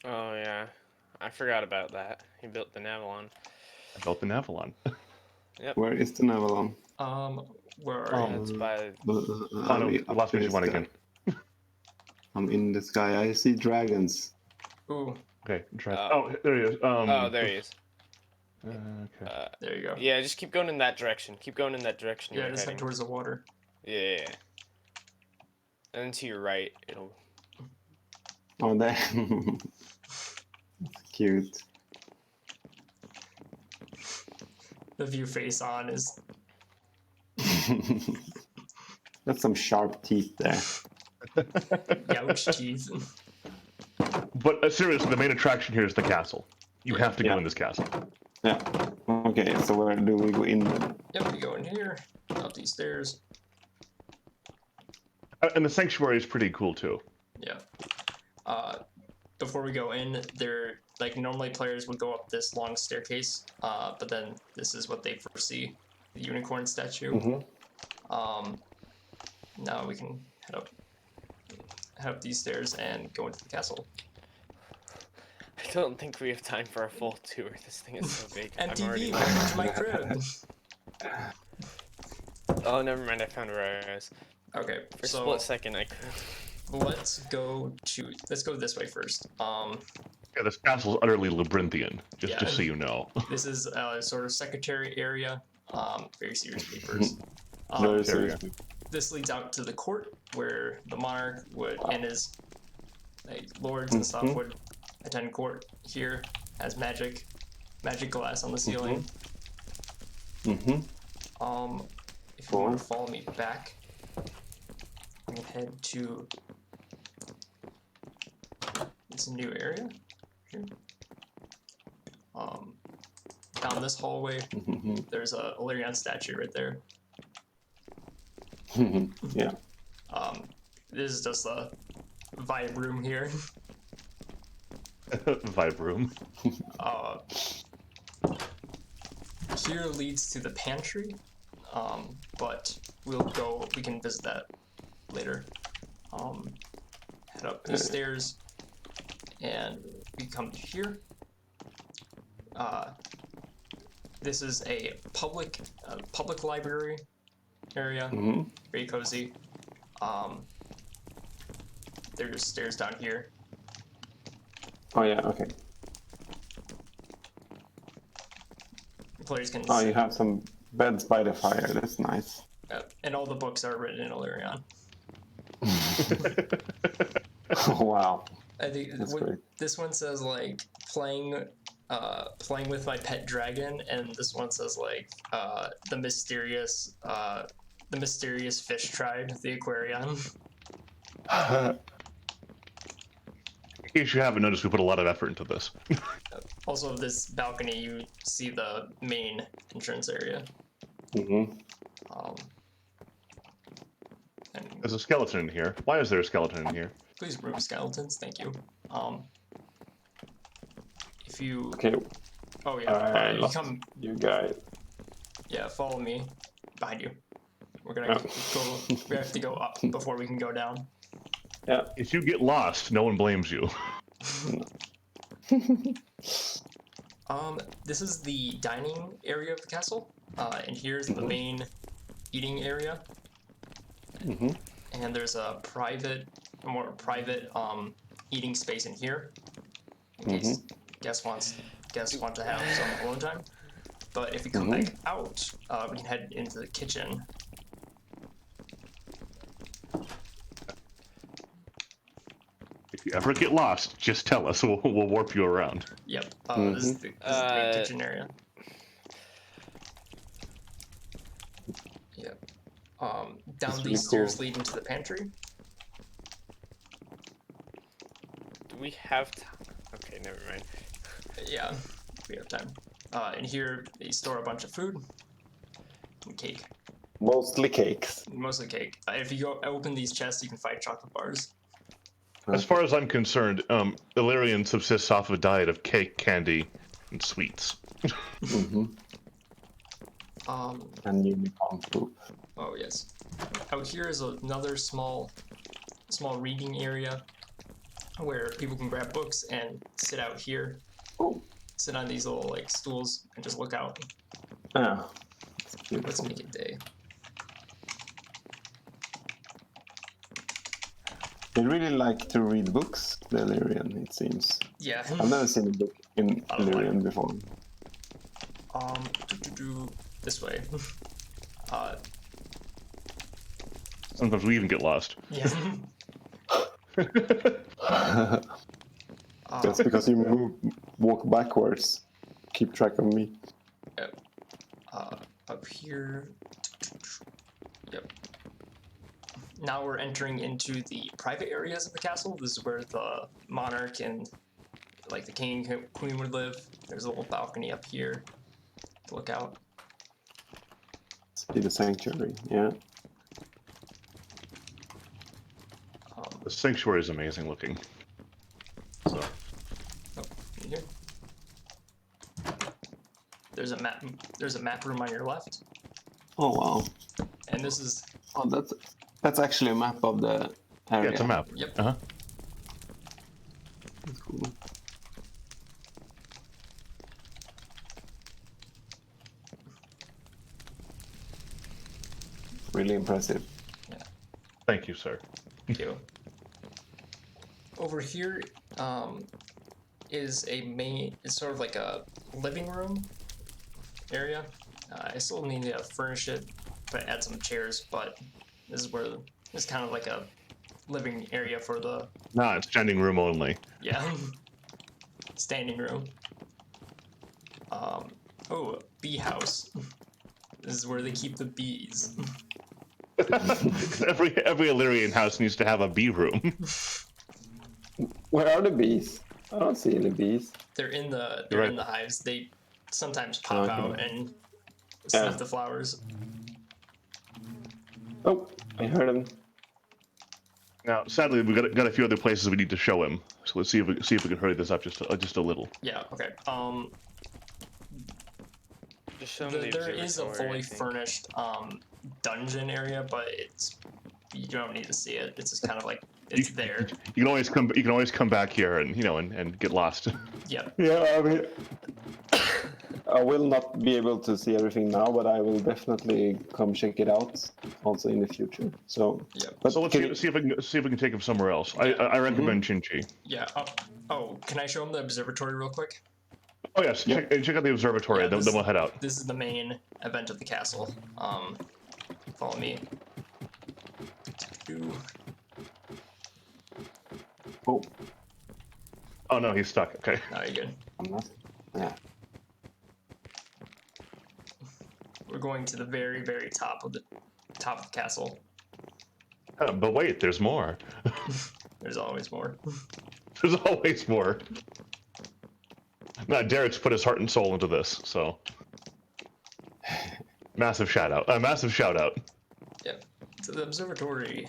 Oh yeah, I forgot about that. He built the Navalon. I built the Navalon. Where is the Navalon? Where are you? It's by Oh no, I lost Midjiwan again. I'm in the sky. I see dragons. Ooh, Okay, try. Oh, there he is. oh, there he is. Okay. there you go. Yeah, just keep going in that direction. Keep going in that direction. Yeah, you're just head heading. towards the water. Yeah. And then to your right, it'll. Oh, there. That's cute. The view face on is That's some sharp teeth there. Youch teeth. But seriously, the main attraction here is the castle. You have to go Yeah. in this castle. Yeah. Okay, so where do we go in then? Yep, we go in here, up these stairs. And the sanctuary is pretty cool too. Yeah. Before we go in, there like normally players would go up this long staircase, but then this is what they foresee, the unicorn statue. Mm-hmm. Now we can head up these stairs and go into the castle. I don't think we have time for a full tour. This thing is so big. I'm already. MTV, welcome to my crib. Oh, never mind. I found where I was. Okay, For a so split second, I. let's go this way first. Yeah, this castle is utterly labyrinthian, just so you know. This is a sort of secretary area. Very serious papers. Very serious. This leads out to the court where the monarch would and his lords and stuff would attend court. Here has magic glass on the ceiling. Mm-hmm. If you want to follow me back, I'm gonna head to this new area here. Down this hallway, there's a Illyrian statue right there. Yeah. This is just a vibe room here. Vibe room. Here leads to the pantry, but we can visit that later. Head up these stairs, and we come here. This is a public library area, very cozy. There's stairs down here. Oh yeah. Okay. Players can. Oh, you have some beds by the fire. That's nice. And all the books are written in Illyrian. Wow. I think That's great. this one says like playing with my pet dragon, and this one says like the mysterious fish tribe, the Aquarion. In case you haven't noticed, we put a lot of effort into this. Also, this balcony, you see the main entrance area. Mm-hmm. And There's a skeleton in here. Why is there a skeleton in here? please remove skeletons, thank you. If you Okay. oh yeah, you lost come you guys. yeah, follow me behind you. We're gonna go. We have to go up before we can go down. Yeah. If you get lost, no one blames you. This is the dining area of the castle, and here's the main eating area. Mm-hmm. And there's a more private eating space in here, in case guests want to have some alone time. But if we come back out, we can head into the kitchen. If you ever get lost, just tell us. We'll warp you around. Yep. This is the main kitchen area. Yep. Down these stairs lead into the pantry. Do we have time? Okay, never mind. Yeah, we have time. In here, they store a bunch of food and cake. Mostly cakes. Mostly cake. If you open these chests, you can find chocolate bars. As far as I'm concerned, Illyrian subsists off of a diet of cake, candy, and sweets. And unicorn poop. Oh yes. Out here is another small reading area where people can grab books and sit out here. Oh. Sit on these little like stools and just look out. Yeah. Let's make it day. They really like to read books, the Illyrian, it seems. Yeah. I've never seen a book in Illyrian before. This way. Sometimes we even get lost. Yeah. That's because you walk backwards. Keep track of me. Up here. Yep. Now we're entering into the private areas of the castle. This is where the monarch and like the king and queen would live. There's a little balcony up here to look out. See the sanctuary, yeah. The sanctuary is amazing looking. So. Oh, in here. There's a map. There's a map room on your left, Oh wow. and this is Oh, that's actually a map of the area. Yeah, it's a map. Yep. Uh-huh. That's cool. Really impressive. Thank you, sir. Thank you. Over here is a main. It's sort of like a living room area. I still need to furnish it, but add some chairs. But this is where it's kind of like a living area for the Nah, it's standing room only. standing room. Oh, bee house. This is where they keep the bees. every Illyrian house needs to have a bee room. Where are the bees? I don't see any bees. They're in the Right. in the hives. They sometimes pop Okay. out and sniff Yeah. the flowers. Oh, I heard them. Now, sadly, we've got a few other places we need to show him. So let's see if we can hurry this up just a little. Yeah. Okay. Just show them the There is a observatory, I fully think. furnished dungeon area, but you don't need to see it. It's just kind of like it's there. You can always come back here and and get lost. Yep. Yeah, I mean, I will not be able to see everything now, but I will definitely come check it out also in the future. So, Yep. but So let's see if we can take him somewhere else. I recommend Chinchi. Yeah. Oh, can I show them the observatory real quick? Oh yes, check out the observatory. Yeah, then we'll head out. This is the main event of the castle. Follow me. oh, Oh no, he's stuck. Okay. No, you're good. I'm not. Yeah. We're going to the very, very top of the castle. But wait, there's more. There's always more. There's always more. Now, Derek's put his heart and soul into this, so massive shout out. Massive shout out. Yep. To the observatory.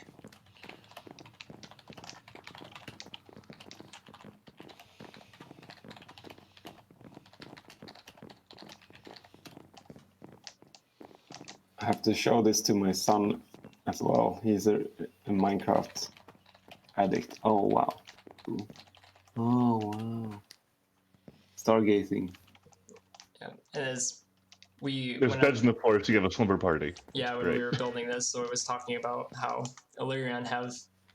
I have to show this to my son as well. He's a Minecraft addict. Oh wow. Cool. Oh wow. Stargazing. Yeah. And as we There's went beds up, in the floors to give a slumber party. yeah, when Great. we were building this, so it was talking about how Illyrian have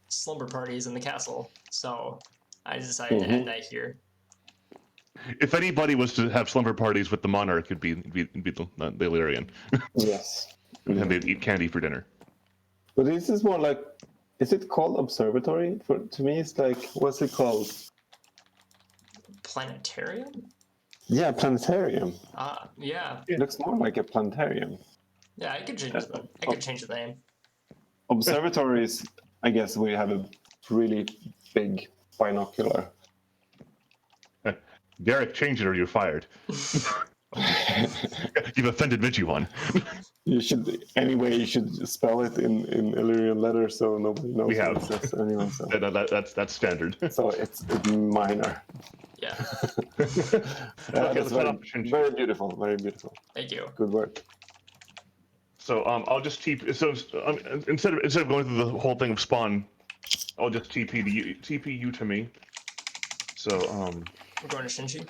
slumber parties in the castle. So I decided to add that here. If anybody was to have slumber parties with the monarch, it'd be the Illyrian. Yes. And they'd eat candy for dinner. But this is more like, is it called observatory? To me, it's like, what's it called? Planetarium? Yeah, planetarium. Yeah. It looks more like a planetarium. Yeah, I could change the name. Observatories, I guess we have a really big binocular. Derek, change it or you're fired. You've offended Midjiwan. You should spell it in Illyrian letters so nobody knows We have. what it says anyway. So, That's standard. so it's minor. Yeah. Okay, That's let's head up to Shinji. very beautiful, very beautiful. Thank you. Good work. So I'll just instead of going through the whole thing of spawn, I'll just TP you to me. So We're going to Shinji.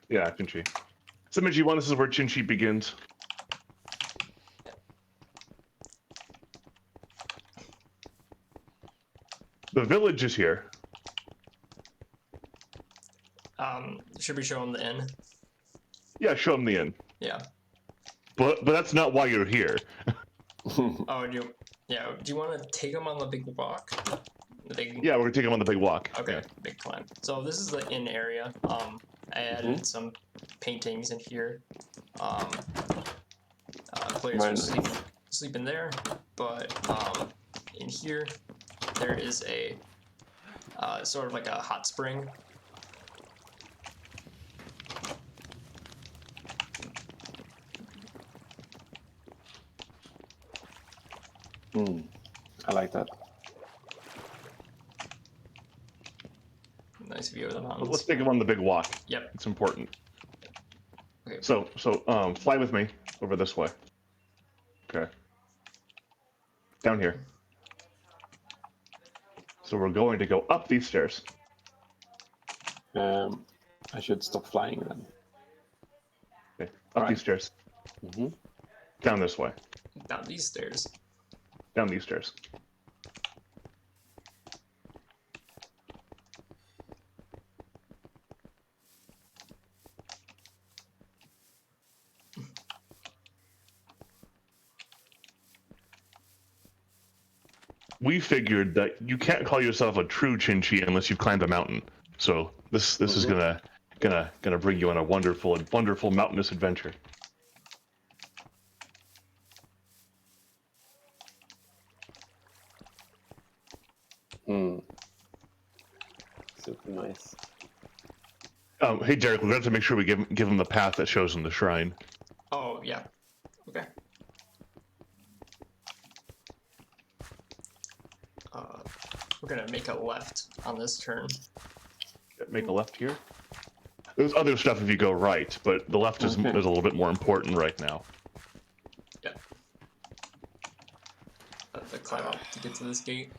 yeah, Chinchi. So Midjiwan, this is where Chinchi begins. The village is here. Should we show him the inn? Yeah, show him the inn. Yeah. But that's not why you're here. Oh, Yeah. Do you want to take them on the big walk? The big. Yeah, we're gonna take him on the big walk. Okay. Yeah. Big climb. So this is the inn area. I added some paintings in here. Players Very will nice. sleep in there, but in here there is a sort of like a hot spring. I like that. Nice view of the But mountains. let's take him on the big walk. Yep. It's important. Okay. So fly with me over this way. Okay. Down here. So we're going to go up these stairs. I should stop flying then. Okay. Up Right. these stairs. Down this way. Down these stairs. Down these stairs. We figured that you can't call yourself a true Chinchi unless you've climbed a mountain. So this is gonna bring you on a wonderful mountainous adventure. Super nice. Hey Derek, we're going to have to make sure we give him the path that shows him the shrine. Oh yeah. Okay. We're gonna make a left on this turn. Make a left here. There's other stuff if you go right, but the left is a little bit more important right now. Yeah. Have to climb up to get to this gate.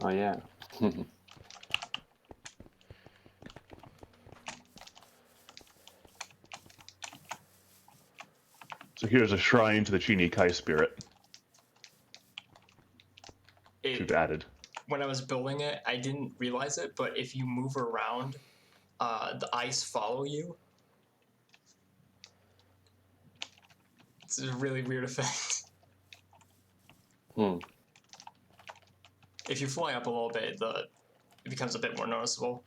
Oh yeah. So here's a shrine to the Chini Kai spirit we've added. When I was building it, I didn't realize it, but if you move around, the ice follow you. It's a really weird effect. If you fly up a little bit, it becomes a bit more noticeable.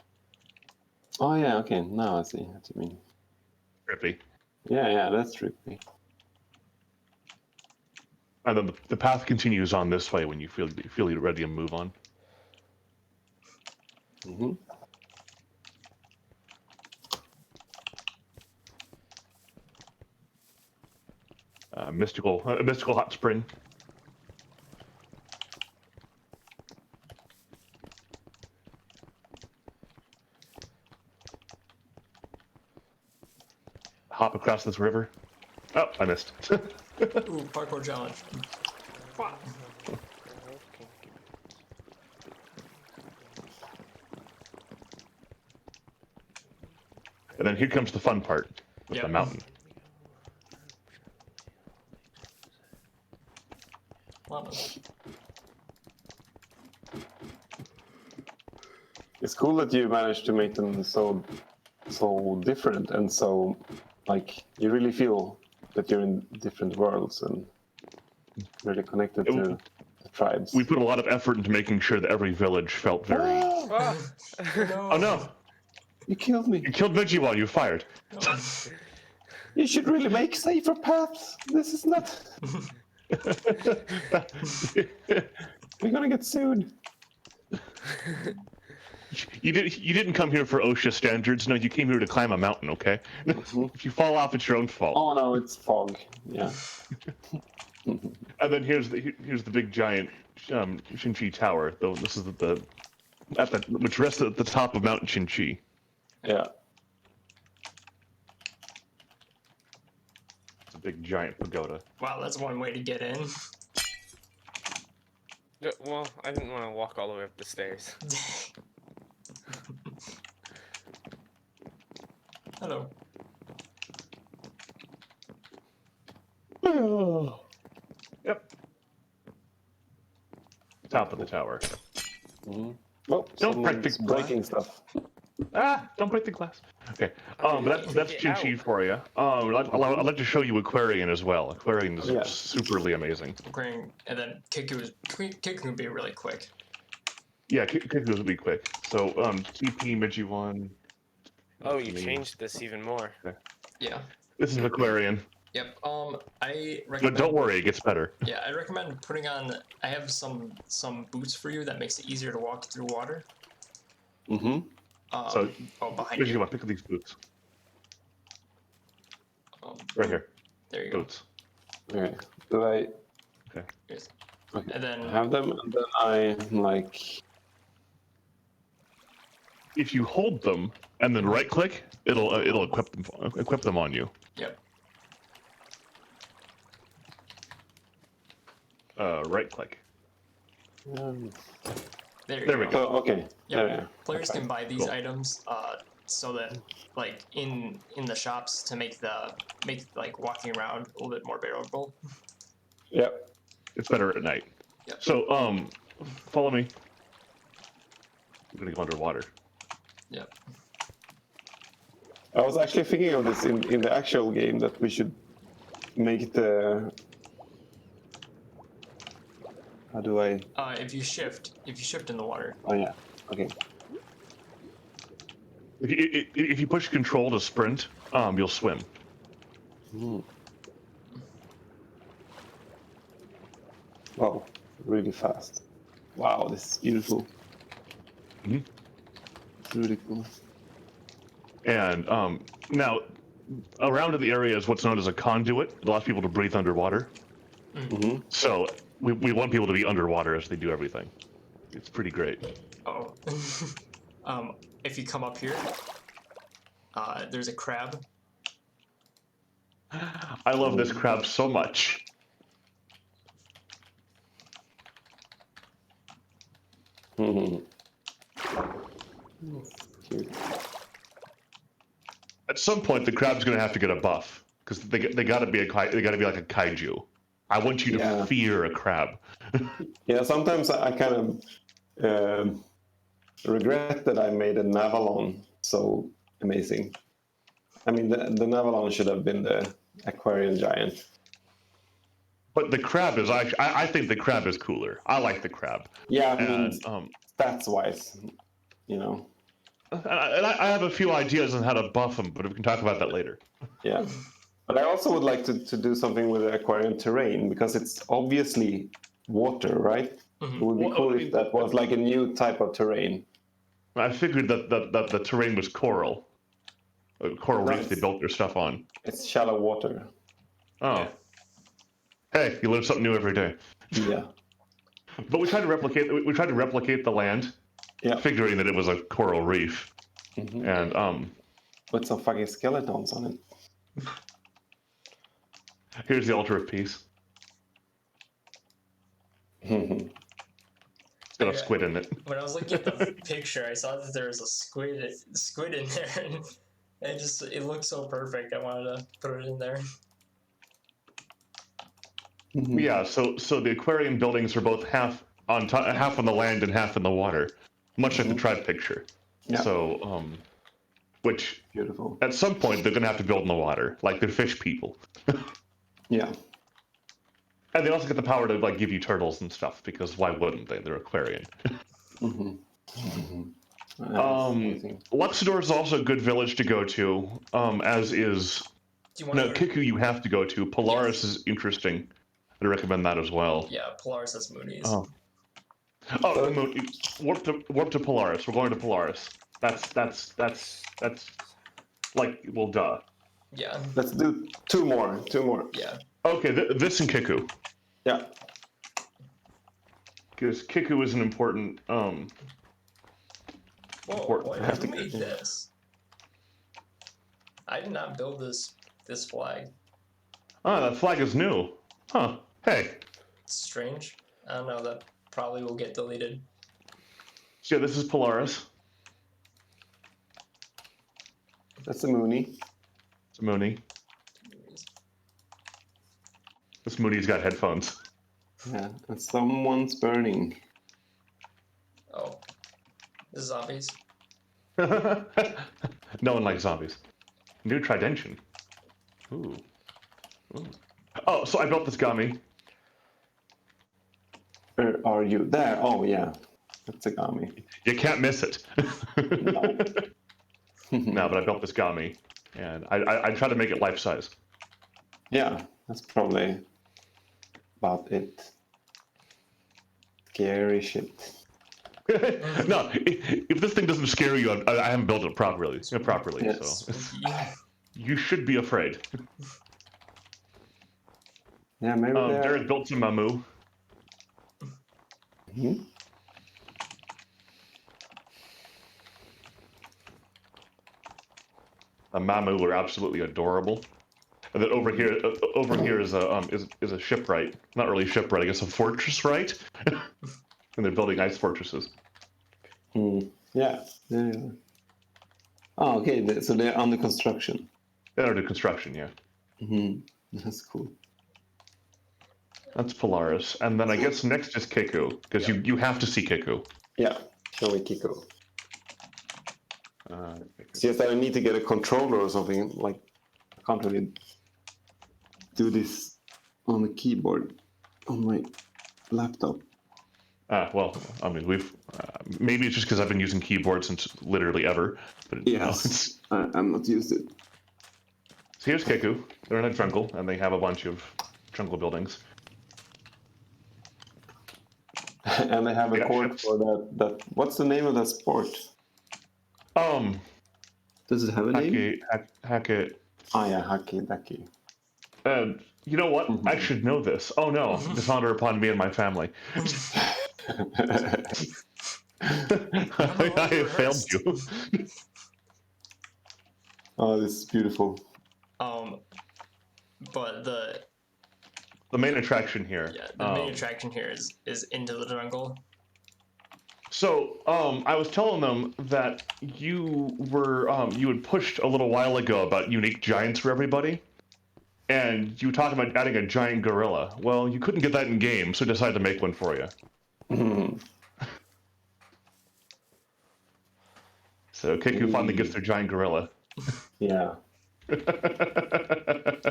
Oh yeah, okay. Now I see what you mean. Trippy. Yeah, that's trippy. And then the path continues on this way when you feel you're ready to move on. Mystical hot spring. Hop across this river. Oh, I missed. Ooh, parkour challenge. Fuck. And then here comes the fun part with the mountain. It's cool that you managed to make them so different and so like you really feel that you're in different worlds and really connected to the tribes. We put a lot of effort into making sure that every village felt very. No. Oh no! You killed me. You killed Midjiwan. You fired. No. You should really make safer paths. This is not. We're gonna get sued. You didn't come here for OSHA standards. No, you came here to climb a mountain. Okay. If you fall off, it's your own fault. Oh no, it's fog. Yeah. And then here's the big giant Shinchi Tower. Though this is which rests at the top of Mount Shinchi. Yeah. It's a big giant pagoda. Wow, that's one way to get in. Well, I didn't want to walk all the way up the stairs. Hello. Yep. Top of the tower. Oh, Don't practice breaking stuff. Don't break the glass. Okay. Oh, But that's get Chin-Chi out. for you. I'd like to show you Aquarian as well. Aquarian is Yeah. superly amazing. Green, and then Kiku would be really quick. Yeah, Kiku's will be quick. So, TP, Midjiwan. Oh, you changed this even more. Yeah. This is Aquarian. Yep. I But recommend. don't worry, it gets better. Yeah, I recommend putting on. I have some boots for you that makes it easier to walk through water. Mm-hmm. So, Behind you. Midjiwan, pick up these boots. Right boom. here. There you go. Boots. Okay. Do I Yes. okay. And then have them, and then I like. If you hold them and then right-click, it'll equip them on you. Yep. Right-click. There we you go. Oh, okay. Yep. Yeah. Players Okay. can buy these Cool. items so that like in the shops to make like walking around a little bit more bearable. Yep. It's better at night. Yep. So, follow me. I'm gonna go underwater. Yep. I was actually thinking of this in the actual game that we should make the. How do I? If you shift in the water. Oh yeah. Okay. If you push Control to sprint, you'll swim. Wow. Really fast. Wow, this is beautiful. Mhm. It's really cool. And now, around in the area is what's known as a conduit. It allows people to breathe underwater. Mm-hmm. So we want people to be underwater as they do everything. It's pretty great. Oh. If you come up here, there's a crab. I love this crab so much. Mm-hmm. At some point, the crab's gonna have to get a buff because they gotta be like a kaiju. I want you to fear a crab. Yeah. Sometimes I kind of regret that I made a Navalon so amazing. I mean, the Navalon should have been the Aquarian Giant. But the crab is actually, I think the crab is cooler. I like the crab. Yeah, I mean, And stats wise, you know. I have a few ideas on how to buff them, but we can talk about that later. Yeah. But I also would like to do something with the aquarium terrain because it's obviously water, right? Mhm. It would be Well, cool I if mean- that was like a new type of terrain. I figured that the terrain was coral. Coral reef they Nice. built their stuff on. It's shallow water. Oh. Yeah. Hey, you learn something new every day. Yeah. But we tried to replicate the land, Yeah. figuring that it was a coral reef. Mhm. And With some fucking skeletons on it. here's the altar of peace. Mhm. It's got a squid in it. When I was looking at the picture, I saw that there was a squid in there, and it looked so perfect. I wanted to put it in there. Mhm. Yeah, so the aquarium buildings are both half on the land and half in the water, much like the tribe picture. Yeah. So, which Beautiful. at some point they're gonna have to build in the water, like the fish people. Yeah. And they also get the power to like give you turtles and stuff because why wouldn't they? They're aquarian. Mhm. Mhm. That's amazing. Luxador is also a good village to go to, as is Do you want to? Kiku. You have to go to. Polaris is interesting. I'd recommend that as well. Yeah, Polaris has Moonies. Oh, the moon. Warp to Polaris. We're going to Polaris. That's like, well, duh. Yeah. Let's do two more. Yeah. Okay, this and Kiku, Yeah. because Kiku is an important. Whoa! Important. Who made this? I did not build this flag. That flag is new. Huh. Hey. It's strange. I don't know. That probably will get deleted. So yeah, this is Polaris. That's a Mooney. It's a Mooney. This Mooney's got headphones. Yeah. And someone's burning. Oh, the zombies. No one likes zombies. New Tridention. Ooh. Ooh. Oh, so I built this gummy. Where are you? There. Oh yeah, that's a gummy. You can't miss it. No. No, but I built this gummy, and I try to make it life size. Yeah, that's probably about it. Scary shit. No, if this thing doesn't scare you, I haven't built it properly. Yes. So you should be afraid. Yeah, maybe Derek built some Mamu. Hmm? The Mamu are absolutely adorable. And then over here is a shipwright. Not really a shipwright, I guess a fortress, right? And they're building ice fortresses. Yeah. Oh, okay. So they're under construction. They're under construction, yeah. That's cool. That's Polaris, and then I guess next is Kiku, because you have to see Kiku. Yeah. Show me Kiko. It's just that I need to get a controller or something. Like, I can't really do this on the keyboard on my laptop. Well, I mean, maybe it's just because I've been using keyboard since literally ever. But Yes, I'm not used to it. So here's Kiku. They're in a jungle, and they have a bunch of jungle buildings. And they have a court for that. What's the name of that sport? Does it have a name? Hake. Ah, yeah, haki daki. You know what? I should know this. Oh no, dishonor upon me and my family. I have failed you. Oh, this is beautiful. But the main attraction here. Yeah, the main attraction here is into the jungle. So, I was telling them that you had pushed a little while ago about unique giants for everybody, and you talked about adding a giant gorilla. Well, you couldn't get that in game, so I decided to make one for you. So Kiku finally gets their giant gorilla. Yeah.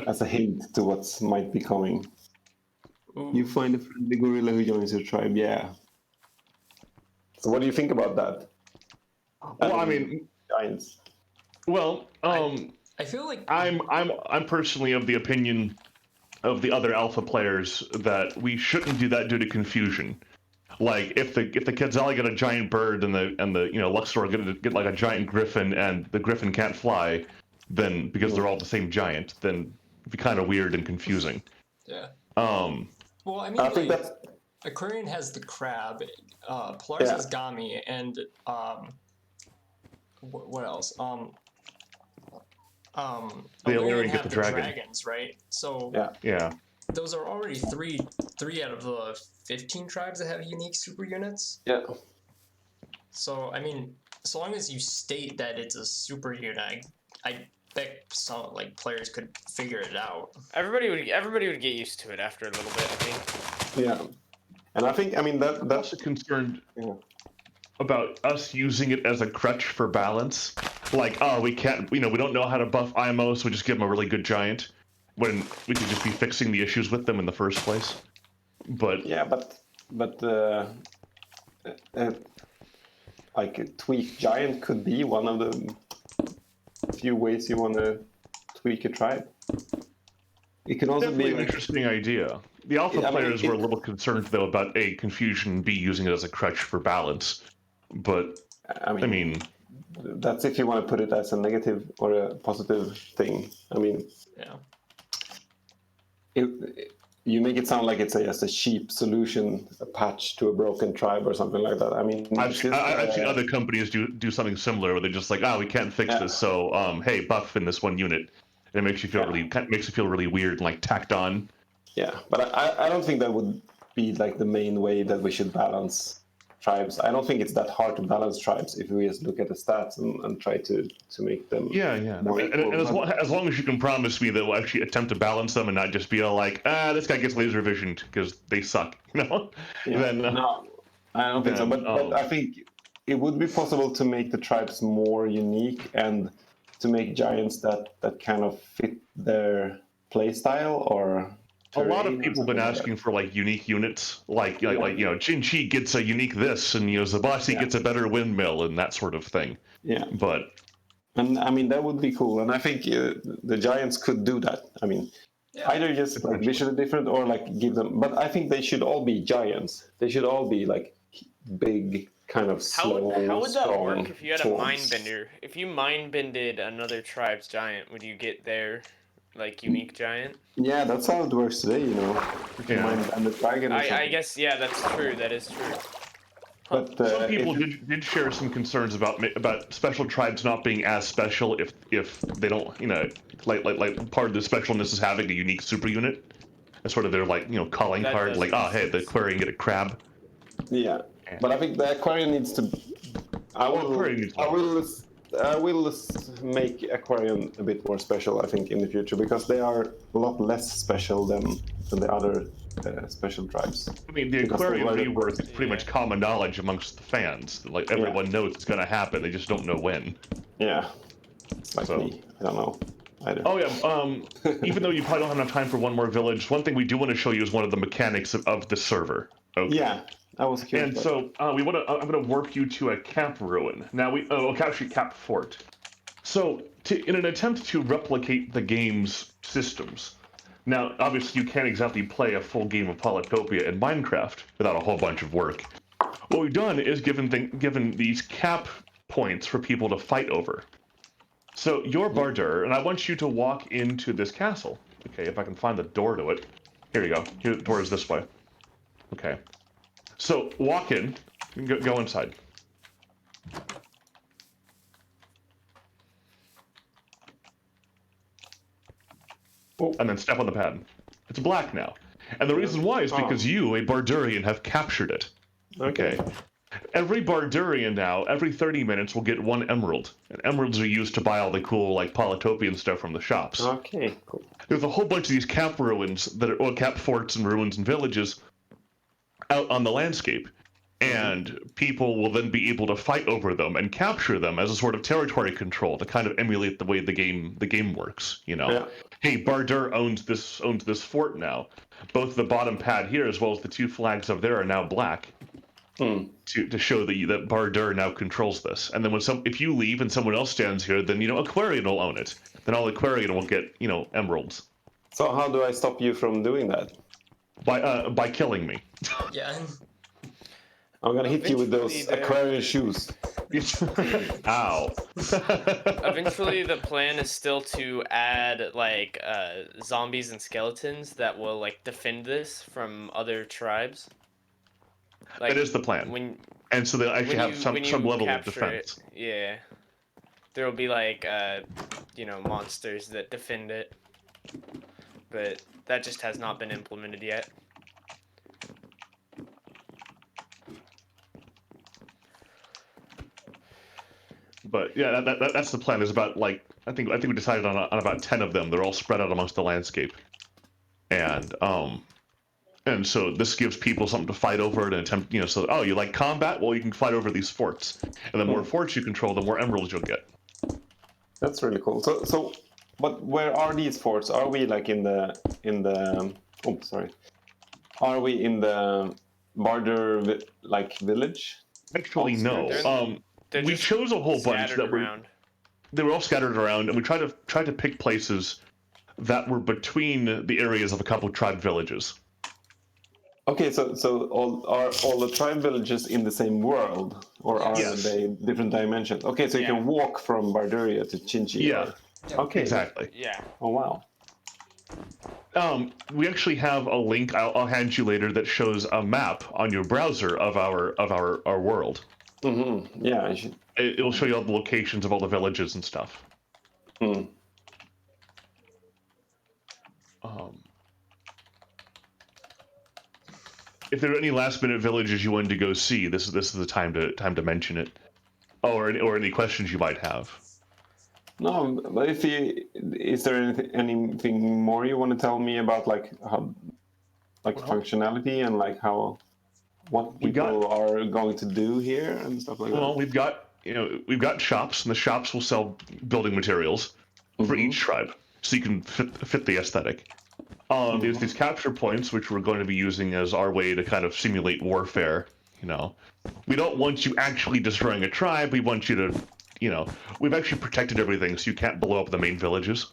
As a hint to what might be coming. Ooh. You find a friendly gorilla who joins your tribe, yeah. So what do you think about that? Well, I mean, giants. Well, I feel like I'm personally of the opinion of the other alpha players that we shouldn't do that due to confusion. Like if the Quetzal get a giant bird and the Luxor get like a giant griffin and the griffin can't fly, then because they're all the same giant, then it'd be kind of weird and confusing. Yeah. Well, I mean, I think that's... Aquarian has the crab, Polaris has Gami, and what else? The Illyrian get the dragon. Dragons, right? So yeah. Those are already three out of the 15 tribes that have unique super units. Yeah. So I mean, as long as you state that it's a super unit, I bet some players could figure it out. Everybody would get used to it after a little bit, I think. Yeah. And I think, I mean, that's also concerned about us using it as a crutch for balance. Like, oh, we can't, we don't know how to buff IMO, so we just give them a really good giant, when we could just be fixing the issues with them in the first place. But yeah, but like a tweak giant could be one of the few ways you want to tweak a tribe. It can also definitely be an interesting idea. The alpha players were a little concerned though about A, confusion, B, using it as a crutch for balance. But I mean that's if you want to put it as a negative or a positive thing. I mean, yeah. You make it sound like it's just a cheap solution, a patch to a broken tribe or something like that. I mean, I've seen other companies do something similar where they're just like, we can't fix this, so hey, buff in this one unit. And it makes you feel really weird and like tacked on. Yeah, but I don't think that would be like the main way that we should balance tribes. I don't think it's that hard to balance tribes if we just look at the stats and try to make them. Yeah. And as long as you can promise me that we'll actually attempt to balance them and not just be all like, this guy gets laser visioned because they suck, Yeah. Then no, I don't think so. But I think it would be possible to make the tribes more unique and to make giants that kind of fit their playstyle or A lot of terrain or people have been something like asking for like unique units, like Yeah. Jinchi gets a unique this, and Zabasi Yeah. gets a better windmill, and that sort of thing. Yeah, But and I mean that would be cool, and I think the giants could do that. I mean, Yeah. either just like visually different or like give them. But I think they should all be giants. They should all be like big, kind of slow. How would that strong work if you had a forms. mind bender? If you mind bended another tribe's giant, would you get their like unique giant? Yeah, that's how it works today. You know, you can Yeah. mind and the dragon. Or I something. guess yeah, that's true. That is true. But some people if did share some concerns about special tribes not being as special if they don't, like part of the specialness is having a unique super unit. That's sort of their calling That card, does like, make oh hey, the Aquarian get a crab. Yeah, but I think the aquarium needs to. Aquarium needs I will make aquarium a bit more special. I think in the future because they are a lot less special than the other special tribes. I mean, the Because Aquarian the weather- rework is pretty much common knowledge amongst the fans. Like everyone knows it's gonna happen, they just don't know when. Yeah, it's like So- me. I don't know either. Oh yeah. Even though you probably don't have enough time for one more village, one thing we do want to show you is one of the mechanics of the server. Okay. Yeah, I was curious. And about so I'm gonna warp you to a camp ruin. Now actually camp fort. So in an attempt to replicate the game's systems. Now, obviously, you can't exactly play a full game of Polytopia in Minecraft without a whole bunch of work. What we've done is given these cap points for people to fight over. So you're Bardur, and I want you to walk into this castle. Okay, if I can find the door to it. Here you go. Here, the door is this way. Okay. So walk in. Go inside. And then step on the pad. It's black now. And the reason why is because you, a Bardurian, have captured it. Okay. Every Bardurian now, every 30 minutes, will get one emerald. And emeralds are used to buy all the cool, like, Polytopian stuff from the shops. Okay, cool. There's a whole bunch of these cap ruins, cap forts and ruins and villages out on the landscape. And people will then be able to fight over them and capture them as a sort of territory control to kind of emulate the way the game works, Yeah. Hey, Bardur owns this fort now. Both the bottom pad here as well as the two flags up there are now black. To show that Bardur now controls this. And then if you leave and someone else stands here, then Aquarian will own it. Then all Aquarian will get, emeralds. So how do I stop you from doing that? By killing me. Yeah. I'm gonna hit you with those Eventually aquarium shoes. Ow. Eventually, the plan is still to add like zombies and skeletons that will like defend this from other tribes. Like, That is the plan. And so they'll actually have some level of defense. Yeah. There will be like monsters that defend it. But that just has not been implemented yet. But yeah, that's the plan. There's about I think we decided on about 10 of them. They're all spread out amongst the landscape, and so this gives people something to fight over and attempt. So you like combat? Well, you can fight over these forts, and the more forts you control, the more emeralds you'll get. That's really cool. But where are these forts? Are we like in the? Oh, sorry. Are we in the Bardur village? Actually, no. They're We just chose a whole bunch scattered that were. around. They were all scattered around, and we tried to pick places that were between the areas of a couple of tribe villages. Okay, so are all the tribe villages in the same world, or are Yes. they different dimensions? Okay, so you can walk from Barduria to Chinchi. Yeah. Okay. Exactly. Yeah. Oh wow. We actually have a link I'll hand you later that shows a map on your browser of our world. Mm-hmm. Yeah, I should. It'll show you all the locations of all the villages and stuff. If there are any last-minute villages you wanted to go see, this is the time to mention it, or any questions you might have. No, but is there anything more you want to tell me about how functionality and like how what people are going to do here and stuff like Well, that? we've got shops, and the shops will sell building materials for each tribe, so you can fit the aesthetic. There's these capture points, which we're going to be using as our way to kind of simulate warfare. We don't want you actually destroying a tribe. We want you to, we've actually protected everything, so you can't blow up the main villages.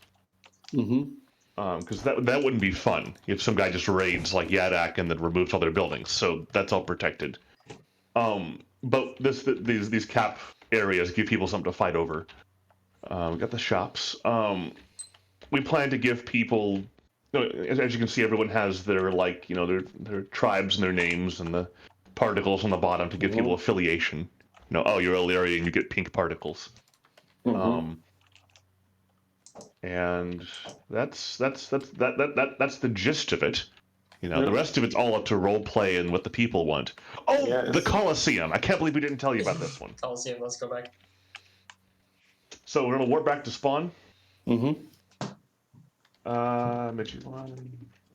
Because that wouldn't be fun if some guy just raids like Yadak and then removes all their buildings. So that's all protected. But these cap areas give people something to fight over. We got the shops. We plan to give people, as you can see, everyone has their their tribes and their names and the particles on the bottom to give people affiliation. Oh, you're Illyrian, you get pink particles. And that's the gist of it. The rest of it's all up to role play and what the people want. Oh, yes. The Colosseum! I can't believe we didn't tell you about this one. Colosseum, let's go back. So we're gonna warp back to spawn. Midjiwan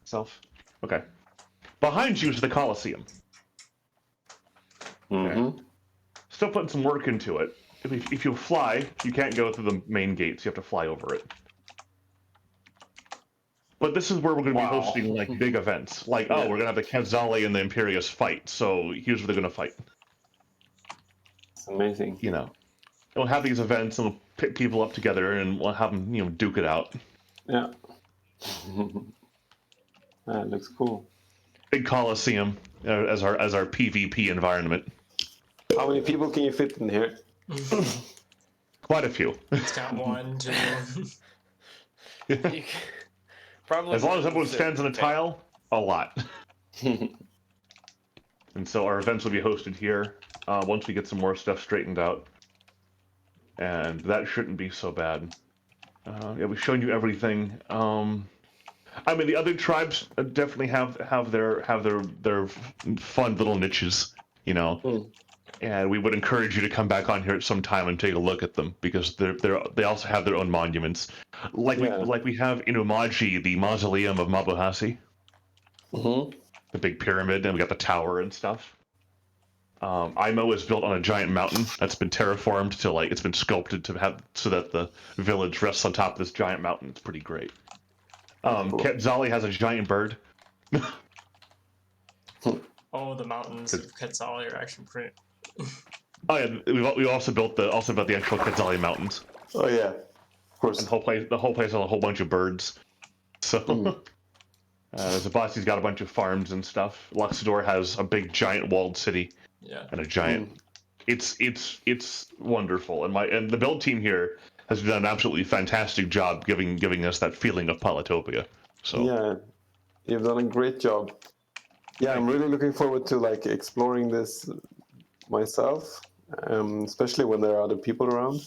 itself. Okay. Behind you is the Colosseum. Okay. Still putting some work into it. If you fly, you can't go through the main gates. You have to fly over it. But this is where we're going to be hosting like big events. Like, we're going to have the Quetzali and the Imperius fight. So here's where they're going to fight. It's amazing. We'll have these events and we'll pick people up together and we'll have them, duke it out. Yeah. That looks cool. Big Colosseum as our PvP environment. How many people can you fit in here? Quite a few. It's got 1, 2. Probably. As long as everyone stands on a tile, a lot. And so our events will be hosted here once we get some more stuff straightened out. And that shouldn't be so bad. We've shown you everything. The other tribes definitely have their fun little niches, And we would encourage you to come back on here at some time and take a look at them because they also have their own monuments, like we have in Umaji the mausoleum of Mabuhasi, the big pyramid, and we got the tower and stuff. Imo is built on a giant mountain that's been terraformed to it's been sculpted to have so that the village rests on top of this giant mountain. It's pretty great. Quetzali has a giant bird. Oh, the mountains of Quetzali are actually pretty. Oh yeah, we also built the actual Quetzali mountains. Oh yeah, of course. And the whole place has a whole bunch of birds. So Zabasi's got a bunch of farms and stuff. Luxador has a big giant walled city. Yeah. And a giant. It's wonderful, and the build team here has done an absolutely fantastic job giving us that feeling of Polytopia. So yeah, you've done a great job. Yeah, I'm really looking forward to exploring this myself, especially when there are other people around.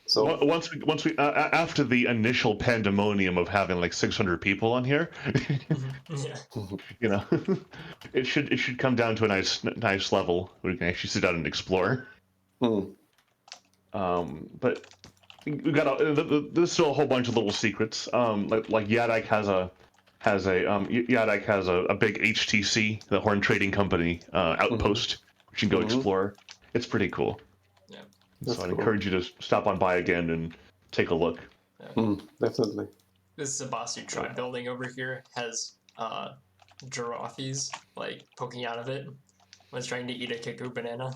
So once we after the initial pandemonium of having 600 people on here, it should come down to a nice level where we can actually sit down and explore. But we got there's still a whole bunch of little secrets. Like Yadak has a big HTC, the Horn Trading Company outpost, which you can go explore. It's pretty cool. Yeah. So I'd encourage you to stop on by again and take a look. Yeah. Definitely. This Zabasu tribe building over here has giraffes poking out of it when it's trying to eat a kiku banana.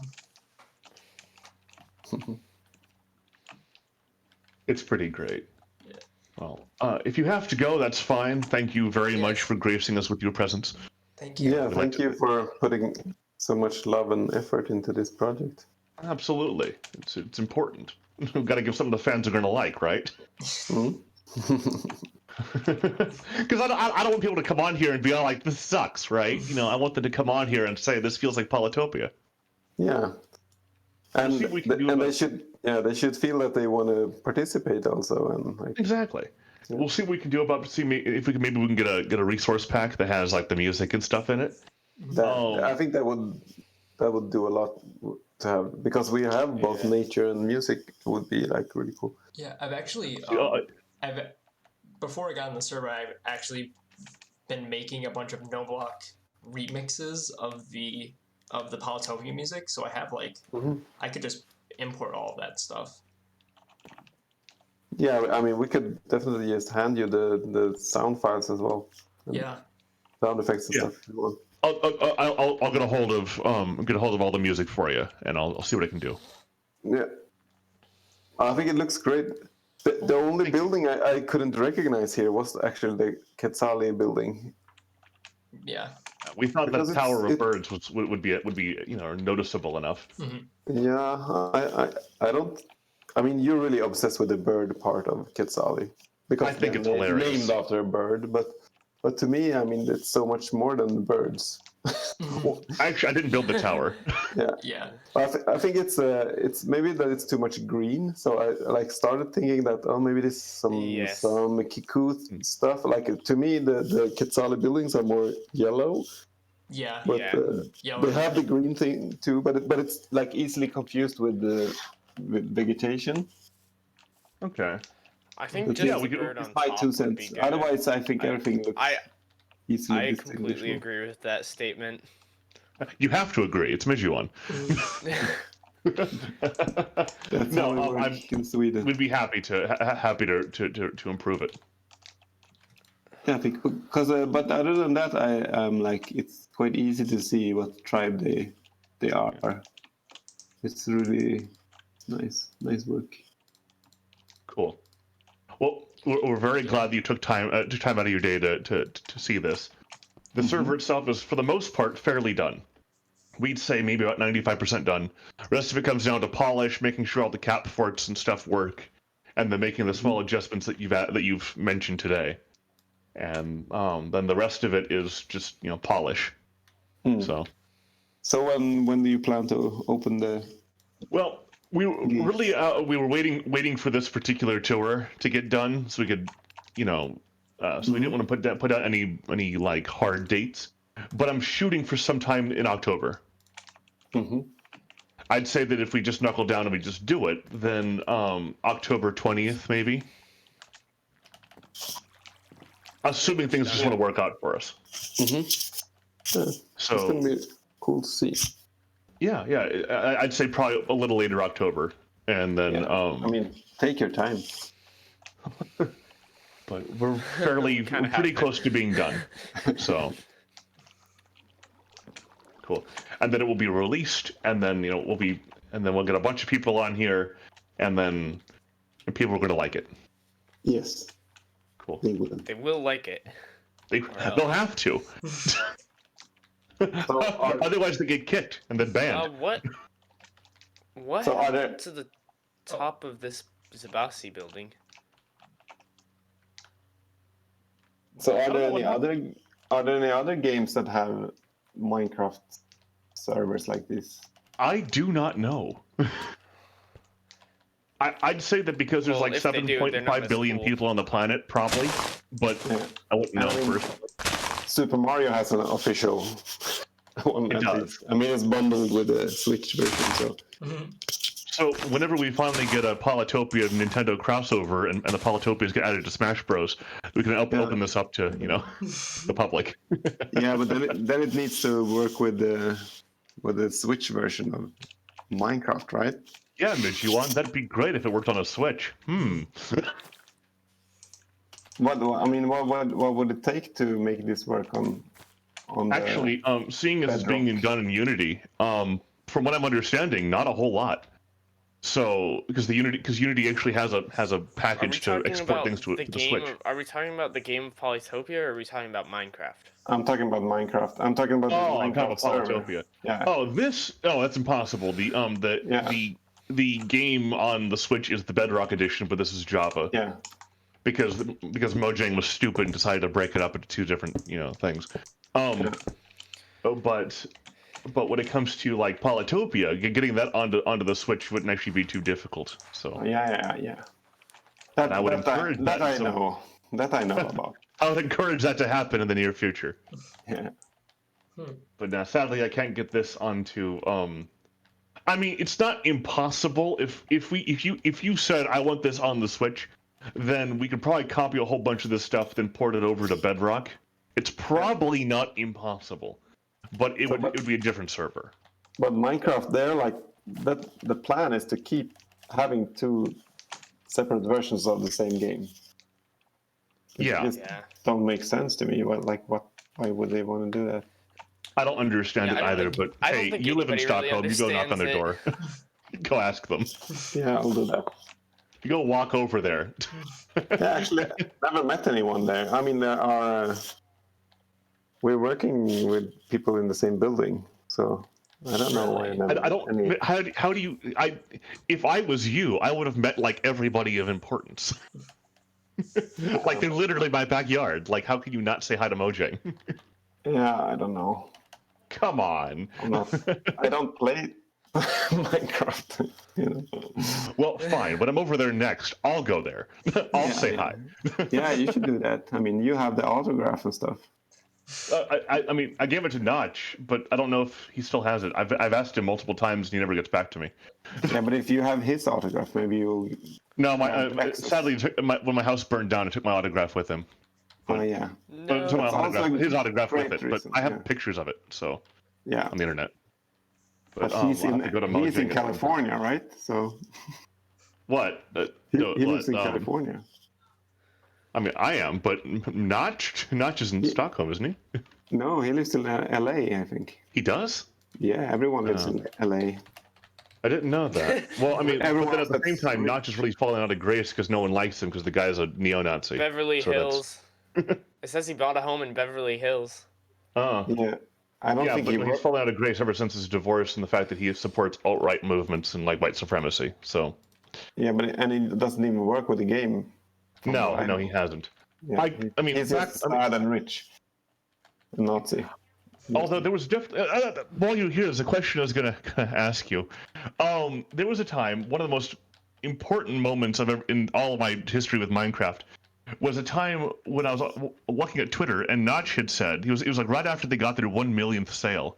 It's pretty great. Yeah. Well, if you have to go, that's fine. Thank you very much for gracing us with your presence. Thank you. Yeah, thank you for putting so much love and effort into this project. Absolutely. It's important. We've got to give something the fans are going to like, right? Because I don't want people to come on here and be all like, this sucks, right? I want them to come on here and say, this feels like Polytopia. Yeah. And they should feel that they want to participate also. And Exactly. Yeah. We'll see what we can do if maybe we can get a resource pack that has the music and stuff in it. I think that would do a lot to have, because we have both nature and music. Would be really cool. Yeah, I've actually before I got on the server, I've actually been making a bunch of no block remixes of the Polytopia music, so I have like I could just import all of that stuff. Yeah, I mean, we could definitely just hand you the sound files as well. Yeah. Sound effects and Yeah. stuff. If you want. I'll get a hold of all the music for you, and I'll see what I can do. Yeah. I think it looks great. The only building I couldn't recognize here was actually the Quetzali building. Yeah. We thought Because that Tower of Birds would be noticeable enough. Yeah, I don't. I mean, you're really obsessed with the bird part of Quetzali because I think it's they're hilarious. named after a bird, but to me, I mean, it's so much more than birds. Well, actually, I didn't build the tower. Yeah. Yeah. I think it's maybe that it's too much green. So I like started thinking that maybe this some Kiku stuff. Like to me the Quetzali buildings are more yellow, Yeah. but Yeah. they have the green thing too. But it's like easily confused with vegetation. Okay. I think But just yeah, the bird on my top 2 would cents. be good. Otherwise, I think everything looks easily I distinguishable. completely agree with that statement. You have to agree. It's Midjiwan. That's No, how we work in Sweden. we'd be happy to improve it. Yeah, because but other than that, I'm like it's quite easy to see what tribe they are. It's really nice work. Cool. Well, we're very glad that you took time out of your day to see this. The server itself is, for the most part, fairly done. We'd say maybe about 95% done. The rest of it comes down to polish, making sure all the cap forts and stuff work, and then making the small adjustments that you've mentioned today. And then the rest of it is just polish. So when do you plan to open the? Well, we were waiting for this particular tour to get done, so we could, so we didn't want to put out any like hard dates. But I'm shooting for sometime in October. I'd say that if we just knuckle down and we just do it, then October 20th maybe. Assuming things just want to work out for us. Yeah, So it's gonna be cool to see. Yeah, I'd say probably a little later October, and then I mean, take your time. But we're pretty close to being done. So cool. And then it will be released, and then we'll get a bunch of people on here, and then people are going to like it. Yes. Cool. They will like it. They'll have to. Otherwise, they get kicked and then banned. What So happened to the top of this Zabasi building? So are there any other games that have Minecraft servers like this? I do not know. I'd say that because there's like 7.5 billion people on the planet, probably, but I wouldn't know first. Super Mario has an official one. It does. I mean, it's bundled with the Switch version, so. So whenever we finally get a Polytopia Nintendo crossover and the Polytopias get added to Smash Bros, we can open this up to the public. Yeah, but then it needs to work with the Switch version of Minecraft, right? Yeah, Midjiwan, that'd be great if it worked on a Switch. What would it take to make this work on Actually, seeing as it's being done in Unity, from what I'm understanding, not a whole lot. So, because Unity actually has a package to export things to the Switch. Are we talking about the game of Polytopia, or are we talking about Minecraft? I'm talking about Minecraft. I'm talking about the Minecraft server. Polytopia. Yeah. That's impossible. The game on the Switch is the Bedrock edition, but this is Java. Yeah. Because Mojang was stupid and decided to break it up into two different things. But when it comes to like Polytopia, getting that onto the Switch wouldn't actually be too difficult. So yeah. I would encourage that. That I know about. I would encourage that to happen in the near future. Yeah. But now, sadly, I can't get this onto. I mean, it's not impossible. If you said I want this on the Switch, then we could probably copy a whole bunch of this stuff, then port it over to Bedrock. It's probably not impossible. but it So, would be a different server. But Minecraft, there, like that, the plan is to keep having two separate versions of the same game. It Yeah. just don't make sense to me. Why would they want to do that? I don't understand Yeah, it I don't either, think- but I don't hey, think you live in anybody really Stockholm, you go knock on their door. understands Go ask them. Yeah, I'll do that. You go walk over there. Yeah, actually, I never met anyone there. I mean, there are. We're working with people in the same building, so I don't know why I never. I don't. Any... How do you? If I was you, I would have met like everybody of importance. Like they're literally my backyard. Like how can you not say hi to Mojang? Yeah, I don't know. Come on. I'm not. I don't play Minecraft. You know? Well, fine. When I'm over there next, I'll go there. I'll say hi. Yeah, you should do that. I mean, you have the autograph and stuff. I mean, I gave it to Notch, but I don't know if he still has it. I've asked him multiple times, and he never gets back to me. Yeah, but if you have his autograph, maybe you'll. No, sadly, when my house burned down, I took my autograph with him. Oh yeah. No, Took my autograph, his autograph with great it, reason, but I have yeah. pictures of it, so Yeah. on the internet. But I'll he's have in to go to he's in Mojang. California, right? So What? he What? lives in California. I mean, I am, but Notch is in Stockholm, isn't he? No, he lives in LA, I think. He does? Yeah, everyone lives in LA. I didn't know that. Well, I mean, but Everyone then at the same that's time, rich. Notch is really falling out of grace because no one likes him because the guy's a neo-Nazi. Beverly So Hills. It says he bought a home in Beverly Hills. Oh. Yeah, I don't Yeah, think but he he's worked. fallen out of grace ever since his divorce and the fact that he supports alt-right movements and like white supremacy. So Yeah, and he doesn't even work with the game. from what I no, know. he hasn't. Yeah, I mean, he's back- just sad and rich. A Nazi. Although there was while you're here, there's a question I was gonna ask you. There was a time, one of the most important moments I've ever in all of my history with Minecraft, was a time when I was looking at Twitter and Notch had said it was like right after they got their 1 millionth sale,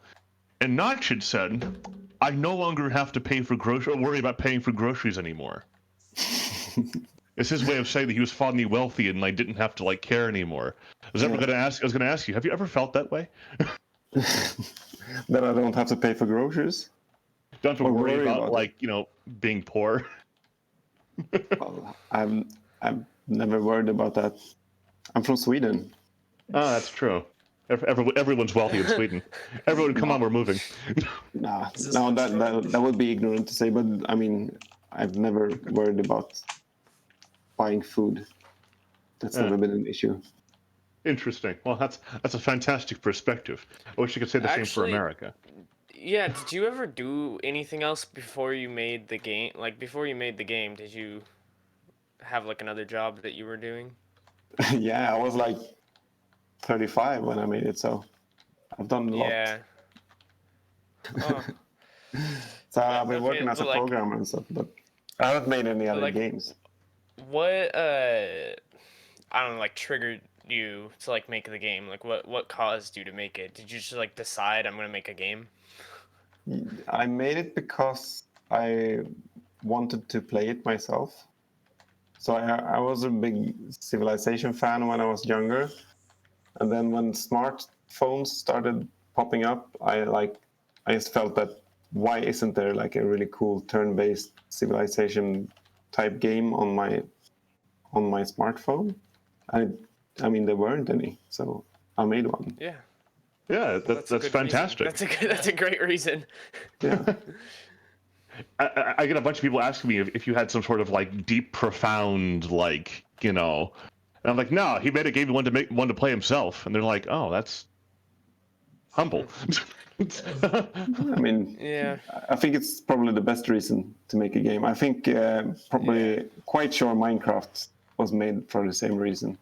and Notch had said, "I no longer have to pay for worry about paying for groceries anymore." It's his way of saying that he was finally wealthy and like didn't have to like care anymore. I was going to ask you, have you ever felt that way? That I don't have to pay for groceries. Don't have to Or worry worry about about like being poor. Well, I've never worried about that. I'm from Sweden. Oh, that's true. Everyone's wealthy in Sweden. Everyone, come on, we're moving. Nah, Is this no, true? that would be ignorant to say, but I mean, I've never worried about buying food. That's Yeah. never been an issue. Interesting. Well, that's a fantastic perspective. I wish you could say the same for Actually- America. Yeah, did you ever do anything else before you made the game? Like, before you made the game, did you have, like, another job that you were doing? Yeah, I was like 35 when I made it, so I've done a lot. Yeah. Oh, So I've been Okay, working as a but, like- programmer and stuff, but I haven't made any other like- games. what, I don't know, like, triggered you to, like, make the game? Like, what caused you to make it? Did you just, like, decide I'm gonna make a game? I made it because I wanted to play it myself. So I was a big Civilization fan when I was younger, and then when smartphones started popping up, I just felt that why isn't there like a really cool turn-based Civilization type game on my smartphone? I mean there weren't any, so I made one. Yeah. Yeah, Well, that's a good fantastic. Reason. That's a great reason. Yeah. I get a bunch of people asking me if you had some sort of like deep, profound, like and I'm like, no, he made a game he wanted to play himself, and they're like, oh, that's humble. I mean, Yeah. I think it's probably the best reason to make a game. I think probably quite sure Minecraft was made for the same reason.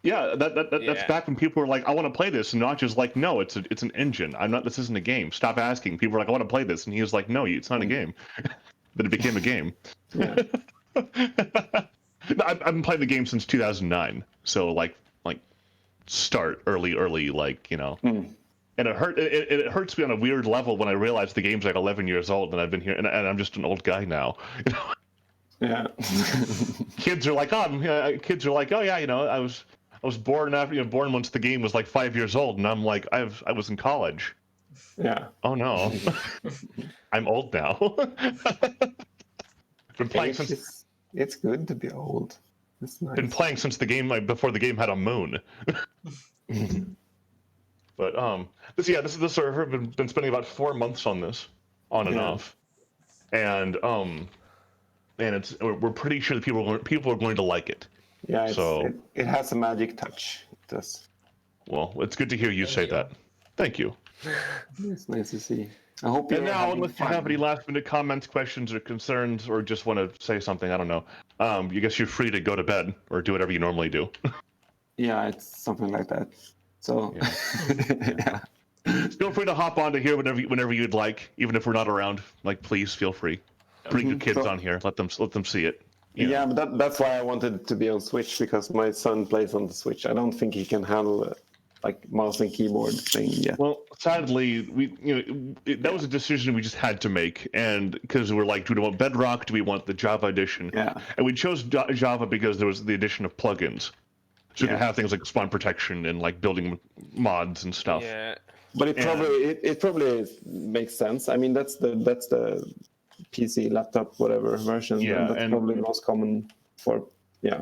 Yeah, that's Yeah. back when people were like, I want to play this, and not just like, no, it's an engine. This isn't a game. Stop asking. People were like, I want to play this, and he was like, no, it's not a game. But it became a game. Yeah. I've been playing the game since 2009, so like start early, like And it hurts me on a weird level when I realize the game's like 11 years old, and I've been here, and I'm just an old guy now. Yeah. Kids are like, oh yeah, I was born after born once the game was like 5 years old, and I'm like, I was in college. Yeah. Oh no, I'm old now. Been playing Age since is, it's good to be old. It's nice. been playing since the game before the game had a moon. But this is the server. Been spending about 4 months on this, on and Yeah. off, and we're pretty sure that people are going to like it. Yeah, So it has a magic touch. It does. well, it's good to hear you Thank say you. that. Thank you. It's nice to see. I hope you're And now, having unless you fun. have any last-minute comments, questions, or concerns, or just want to say something, I don't know. You guess you're free to go to bed or do whatever you normally do. Yeah, it's something like that. So, yeah. Feel free to hop on to here whenever you'd like, even if we're not around. Like, please feel free. Bring your kids So- on here. Let them see it. Yeah, but that's why I wanted it to be on Switch, because my son plays on the Switch. I don't think he can handle like mouse and keyboard thing yet. Well, sadly, that was a decision we just had to make, and because we're like, do we want Bedrock? Do we want the Java edition? Yeah. And we chose Java because there was the addition of plugins, so you Yeah. can have things like spawn protection and like building mods and stuff. Yeah. But it probably makes sense. I mean, that's the PC, laptop, whatever version. Yeah, and that's and- probably the most common for. Yeah.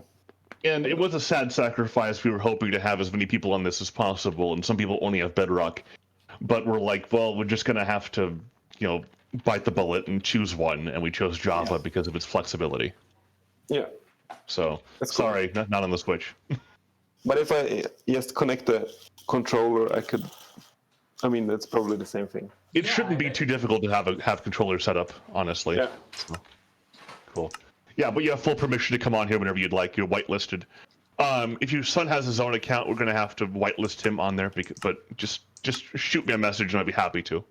And it was a sad sacrifice. We were hoping to have as many people on this as possible, and some people only have Bedrock. But we're like, well, we're just gonna have to, bite the bullet and choose one, and we chose Java Yeah. because of its flexibility. Yeah. So That's cool. sorry, not on the Switch. But if I just connect the controller, I could. I mean, that's probably the same thing. It Yeah, shouldn't be I- too difficult to have controller set up, honestly. Yeah. Cool. Yeah, but you have full permission to come on here whenever you'd like. You're whitelisted. If your son has his own account, we're gonna have to whitelist him on there. But just shoot me a message, and I'd be happy to.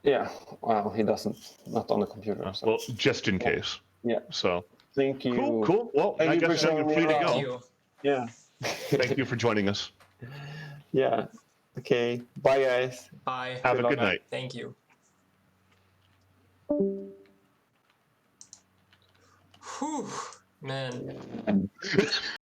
Yeah. Well, he doesn't. Not on the computer. So. Well, just in case. Yeah. So Thank you. cool. Well, Thank I you for guess now showing you're free me to around. go. Thank you. Yeah. Thank you for joining us. Yeah. Okay. Bye, guys. Bye. Have a Good good luck. night. Thank you. Whew, man.